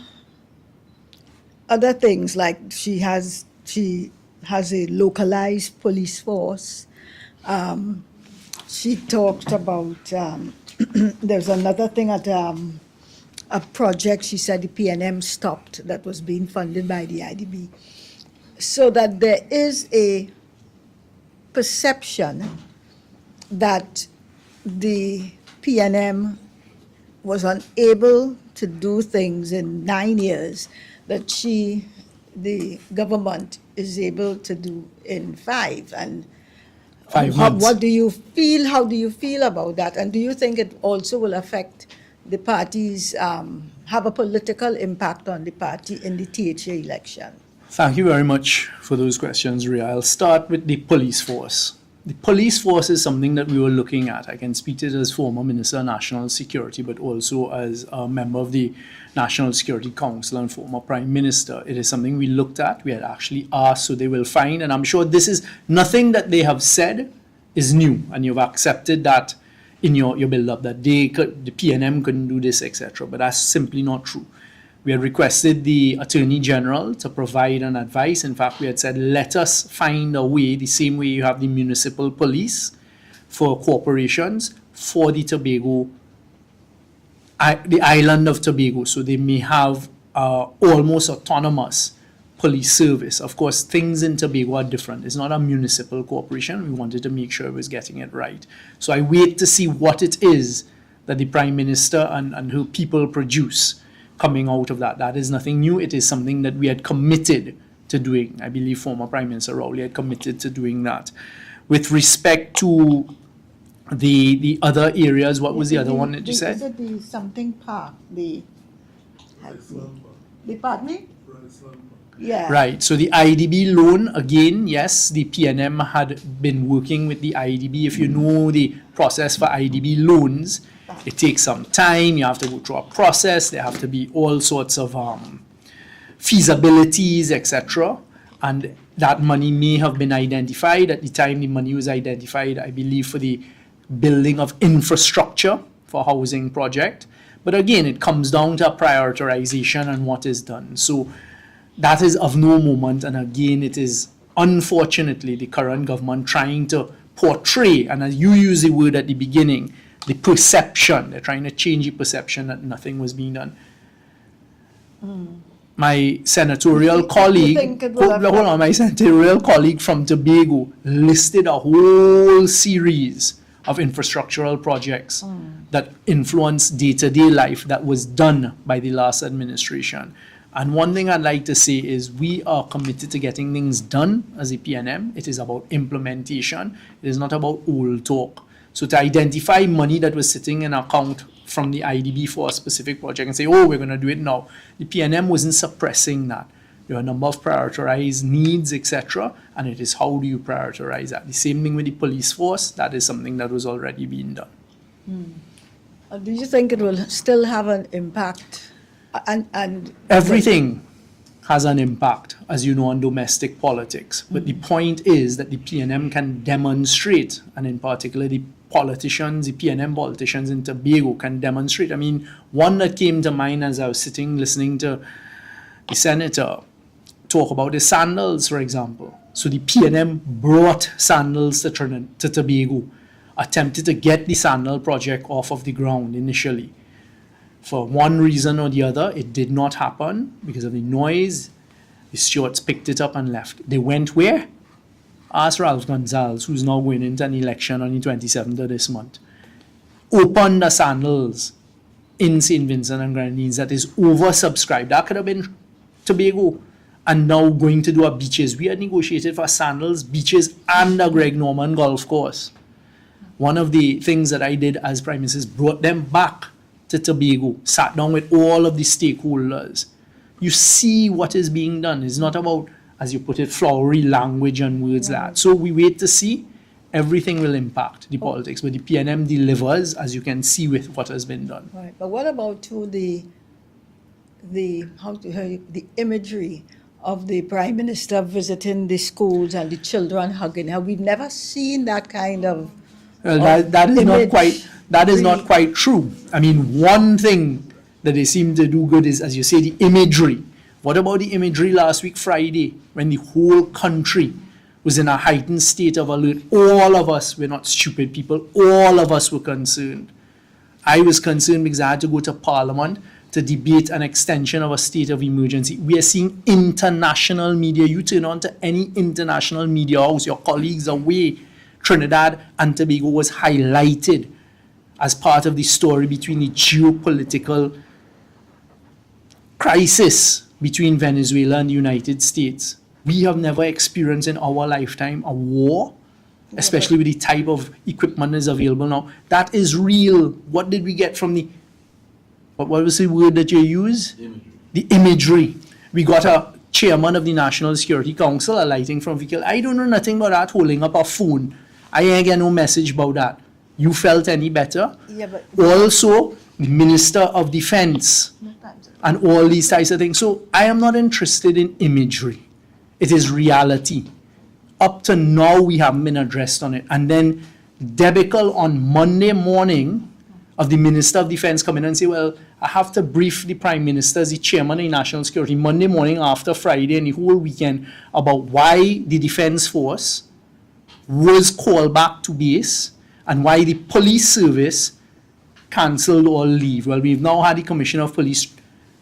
things, like she has a localized police force. She talked about, there's another thing at a project she said the PNM stopped that was being funded by the IDB. So that there is a perception that the PNM was unable to do things in 9 years that the government is able to do in 5. And 5 months. what do you feel? How do you feel about that? And do you think it also will affect the parties, have a political impact on the party in the THA election? Thank you very much for those questions, Ria. I'll start with the police force. The police force is something that we were looking at. I can speak to it as former Minister of National Security, but also as a member of the National Security Council and former Prime Minister. It is something we looked at. We had actually asked, so they will find, and I'm sure this is nothing that they have said is new, and you've accepted that in your build-up, that the PNM couldn't do this, etc. But that's simply not true. We had requested the Attorney General to provide an advice. In fact, we had said, let us find a way, the same way you have the municipal police for corporations, for the Tobago, the island of Tobago, so they may have almost autonomous police service. Of course, things in Tobago are different. It's not a municipal corporation. We wanted to make sure it was getting it right. So I wait to see what it is that the Prime Minister and her people produce coming out of that. That is nothing new. It is something that we had committed to doing. I believe former Prime Minister Rowley had committed to doing that. With respect to the other areas, what was the other one that you said? Is it the something park, pardon me? Yeah. Right, so the IDB loan, again, yes, the PNM had been working with the IDB. If you know the process for IDB loans, it takes some time. You have to go through a process. There have to be all sorts of feasibilities, etc. And that money may have been identified. At the time the money was identified, I believe, for the building of infrastructure for housing project. But again, it comes down to a prioritization and what is done. So that is of no moment. And again, it is unfortunately the current government trying to portray, and as you use the word at the beginning, the perception. They're trying to change the perception that nothing was being done. My senatorial colleague, think it will hold on, my senatorial colleague from Tobago listed a whole series of infrastructural projects that influence day-to-day life that was done by the last administration. And one thing I'd like to say is we are committed to getting things done as a PNM. It is about implementation. It is not about old talk. So to identify money that was sitting in account from the IDB for a specific project and say, oh, we're going to do it now. The PNM wasn't suppressing that. There are a number of prioritized needs, etc. And it is how do you prioritize that? The same thing with the police force. That is something that was already being done. Do you think it will still have an impact? And Everything has an impact, as you know, on domestic politics. But the point is that the PNM can demonstrate, and in particular the politicians, the PNM politicians in Tobago can demonstrate. I mean, one that came to mind as I was sitting listening to the senator talk about the sandals, for example. So the PNM brought sandals to Tobago, attempted to get the sandal project off of the ground initially. For one reason or the other, it did not happen because of the noise. The stewards picked it up and left. They went where? Ask Ralph Gonzalez, who's now going into an election on the 27th of this month. Open the sandals in St. Vincent and Grenadines that is oversubscribed. That could have been Tobago. And now going to do our beaches. We had negotiated for sandals, beaches, and the Greg Norman golf course. One of the things that I did as Prime Minister is brought them back to Tobago, sat down with all of the stakeholders. You see what is being done. It's not about, as you put it, flowery language and words that. So we wait to see. Everything will impact the politics, but the PNM delivers, as you can see with what has been done. Right, but what about the imagery of the Prime Minister visiting the schools and the children hugging her? We've never seen that kind of Well, that is not image. quite. That is not quite true. I mean, one thing that they seem to do good is, as you say, the imagery. What about the imagery last week, Friday, when the whole country was in a heightened state of alert? All of us were not stupid people. All of us were concerned. I was concerned because I had to go to Parliament to debate an extension of a state of emergency. We are seeing international media. You turn on to any international media house, your colleagues away. Trinidad and Tobago was highlighted as part of the story between the geopolitical crisis between Venezuela and the United States. We have never experienced in our lifetime a war, especially with the type of equipment that is available now. That is real. What did we get from the, what was the word that you use? The imagery. We got a chairman of the National Security Council alighting from vehicle. I don't know nothing about that, holding up a phone. I ain't get no message about that. You felt any better? Yeah, but Also, the Minister of Defense and all these types of things. So I am not interested in imagery. It is reality. Up to now, we haven't been addressed on it. And then debacle on Monday morning of the Minister of Defense coming and say, well, I have to brief the Prime Minister as the Chairman of the National Security Monday morning after Friday and the whole weekend about why the Defense Force was called back to base and why the police service cancelled or leave. Well, we've now had the Commissioner of Police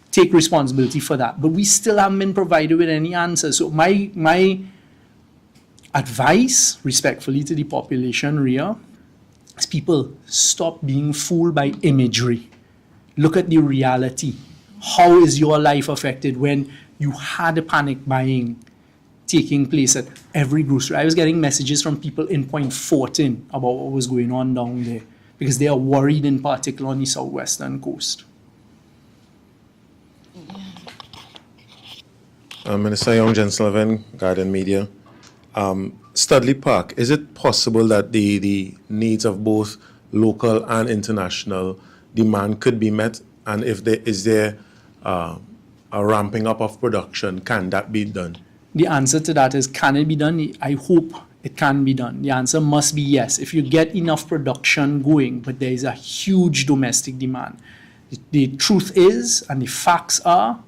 take responsibility for that, but we still haven't been provided with any answers. So my advice, respectfully, to the population, Ria, is people stop being fooled by imagery. Look at the reality. How is your life affected when you had a panic buying taking place at every grocery? I was getting messages from people in Point Fortin about what was going on down there because they are worried, in particular on the southwestern coast. Minister Young, Jen Sullivan, Guardian Media. Studley Park, is it possible that the needs of both local and international demand could be met? And if there is there a ramping up of production, can that be done? The answer to that is, can it be done? I hope it can be done. The answer must be yes. If you get enough production going, but there is a huge domestic demand. The truth is, and the facts are,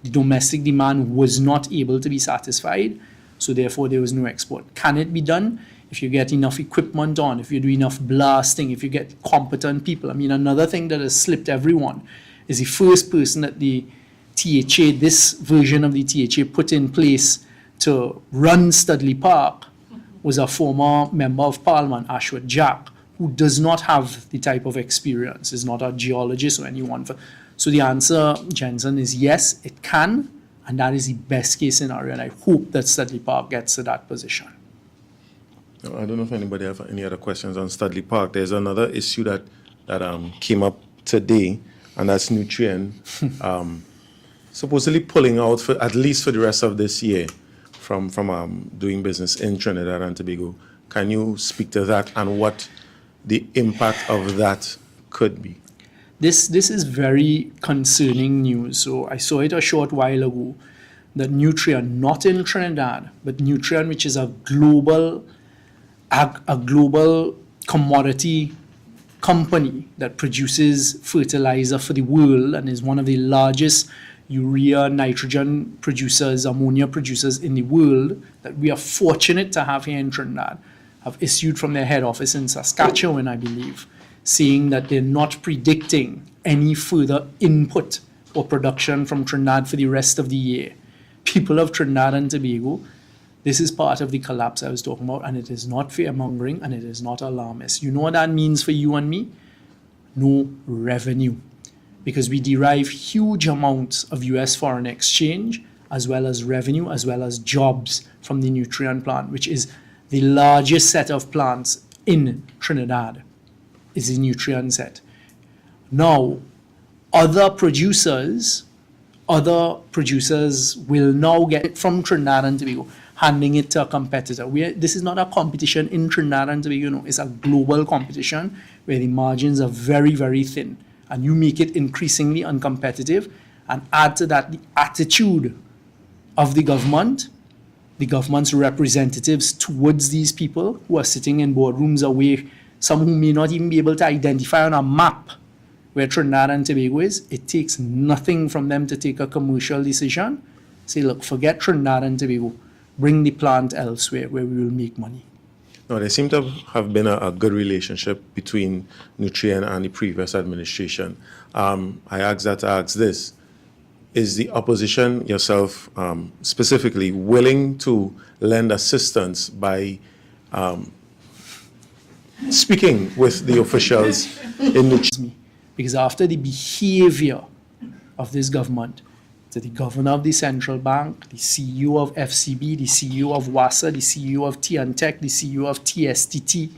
the domestic demand was not able to be satisfied, so therefore there was no export. Can it be done? If you get enough equipment on, if you do enough blasting, if you get competent people. I mean, another thing that has slipped everyone is the first person that the THA, this version of the THA, put in place to run Studley Park was a former member of parliament, Ashworth Jack, who does not have the type of experience, is not a geologist or anyone. So the answer, Jensen, is yes, it can, and that is the best case scenario, and I hope that Studley Park gets to that position. I don't know if anybody have any other questions on Studley Park. There's another issue that came up today, and that's Nutrien supposedly pulling out for at least for the rest of this year from doing business in Trinidad and Tobago. Can you speak to that and what the impact of that could be? This is very concerning news. So I saw it a short while ago that Nutrien, not in Trinidad, but Nutrien, which is a global commodity company that produces fertilizer for the world and is one of the largest urea, nitrogen producers, ammonia producers in the world, that we are fortunate to have here in Trinidad, have issued from their head office in Saskatchewan, I believe, saying that they're not predicting any further input or production from Trinidad for the rest of the year. People of Trinidad and Tobago, this is part of the collapse I was talking about, and it is not fear-mongering and it is not alarmist. You know what that means for you and me? No revenue. Because we derive huge amounts of US foreign exchange, as well as revenue, as well as jobs from the Nutrien plant, which is the largest set of plants in Trinidad, is the Nutrien set. Now, other producers will now get it from Trinidad and Tobago, handing it to a competitor. This is not a competition in Trinidad and Tobago, no. It's a global competition where the margins are very, very thin. And you make it increasingly uncompetitive, and add to that the attitude of the government's representatives towards these people who are sitting in boardrooms away, some who may not even be able to identify on a map where Trinidad and Tobago is. It takes nothing from them to take a commercial decision. Say, look, forget Trinidad and Tobago. Bring the plant elsewhere where we will make money. No, there seemed to have been a good relationship between Nutrien and the previous administration. I asked this. Is the opposition, yourself specifically, willing to lend assistance by speaking with the officials in Nutrien? Because after the behavior of this government, to the governor of the central bank, the CEO of FCB, the CEO of WASA, the CEO of TNTech, the CEO of TSTT,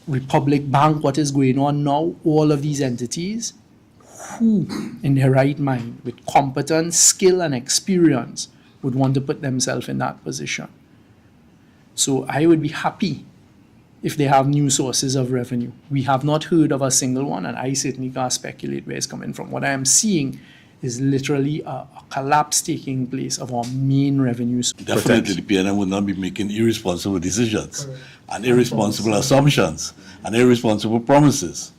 Republic Bank, what is going on now, all of these entities, who in their right mind, with competence, skill, and experience, would want to put themselves in that position? So I would be happy if they have new sources of revenue. We have not heard of a single one, and I certainly can't speculate where it's coming from. What I am seeing is literally a collapse taking place of our main revenue source. Definitely, the PNM would not be making irresponsible decisions and irresponsible assumptions and irresponsible promises.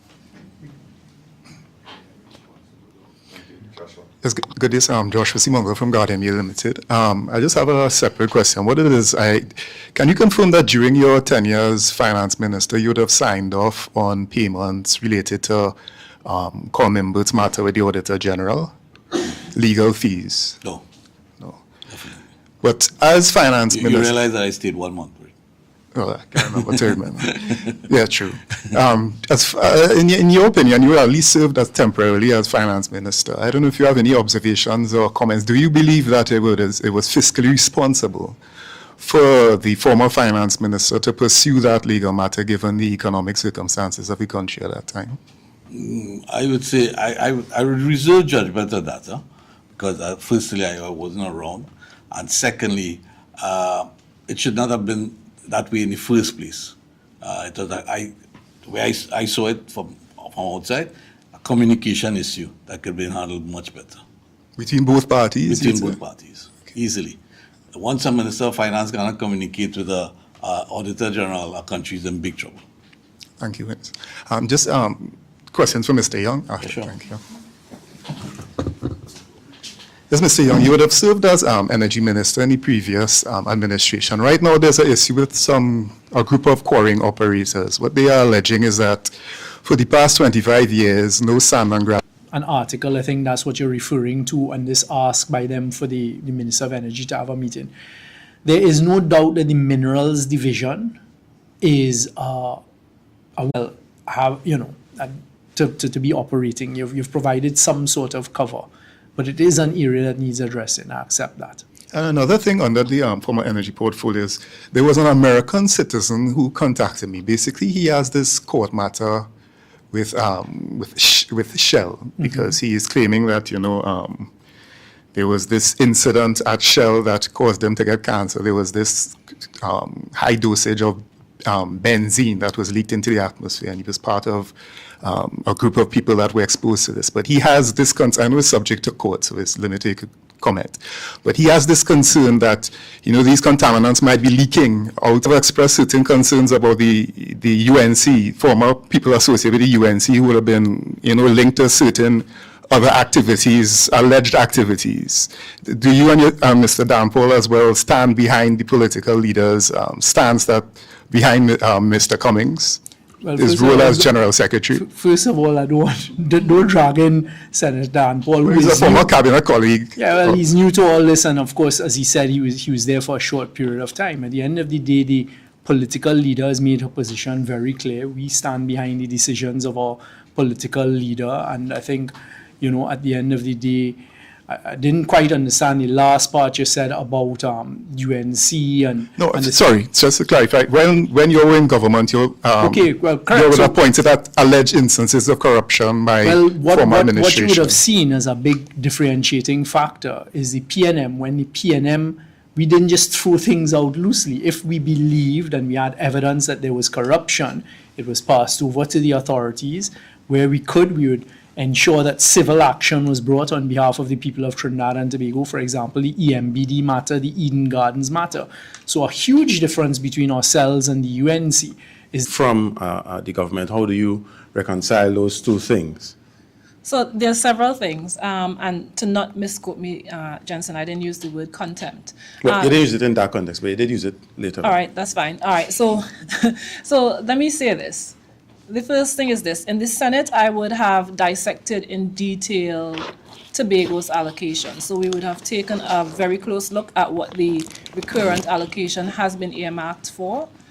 Yes, good day, Joshua Simongo from Guardian Media Limited. I just have a separate question. What it is, can you confirm that during your tenure as finance minister, you would have signed off on payments related to Colin Mimbert's matter with the Auditor General? Legal fees? No. No. Definitely. But as finance You minister... realize that I stayed 1 month, right? Oh, I can't remember. Yeah, true. In your opinion, you were at least served as temporarily as finance minister. I don't know if you have any observations or comments. Do you believe that it was fiscally responsible for the former finance minister to pursue that legal matter given the economic circumstances of the country at that time? I would say I would reserve judgment on that, because firstly, I wasn't around, and secondly, it should not have been that way in the first place. It was the way I saw it from outside, a communication issue that could have been handled much better. Between both parties? Between both parties, easily. Once a Minister of Finance cannot communicate with the Auditor General, our country is in big trouble. Thank you. Just questions for Mr. Young. Sure. Thank you. Yes, Mr. Young, you would have served as energy minister in the previous administration. Right now, there's an issue with a group of quarrying operators. What they are alleging is that for the past 25 years, no sand and gravel An article, I think that's what you're referring to, and this ask by them for the Minister of Energy to have a meeting. There is no doubt that the Minerals Division is, to be operating. You've provided some sort of cover, but it is an area that needs addressing. I accept that. And another thing under the former energy portfolios, there was an American citizen who contacted me. Basically, he has this court matter with Shell because he is claiming that there was this incident at Shell that caused them to get cancer. There was this high dosage of benzene that was leaked into the atmosphere, and he was part of a group of people that were exposed to this. But he has this concern. I know it's subject to court, so it's limited comment. But he has this concern that these contaminants might be leaking out. I've expressed certain concerns about the UNC, former people associated with the UNC who would have been linked to certain other activities, alleged activities. Do you and Mr. Dan Paul as well stand behind the political leaders' stance that behind Mr. Cummings? Well, His role as General Secretary? First of all, don't drag in Senator Dan Paul, who He's a is former cabinet colleague. Yeah, well, he's new to all this, and of course, as he said, he was there for a short period of time. At the end of the day, the political leaders made her position very clear. We stand behind the decisions of our political leader, and I think, at the end of the day, I didn't quite understand the last part you said about UNC and. No, and sorry, just to clarify, when you were in government, you Okay, well, correct. you would So- have pointed at alleged instances of corruption by Well, former what administration. you would have seen as a big differentiating factor is the PNM. When the PNM, we didn't just throw things out loosely. If we believed and we had evidence that there was corruption, it was passed over to the authorities. Where we would ensure that civil action was brought on behalf of the people of Trinidad and Tobago, for example, the EMBD matter, the Eden Gardens matter. So a huge difference between ourselves and the UNC is From the government, how do you reconcile those two things? So there are several things, and to not misquote me, Jensen, I didn't use the word contempt. Well, you didn't use it in that context, but you did use it later. All right, that's fine. All right, so let me say this. The first thing is this. In the Senate, I would have dissected in detail Tobago's allocation. So we would have taken a very close look at what the recurrent allocation has been earmarked for.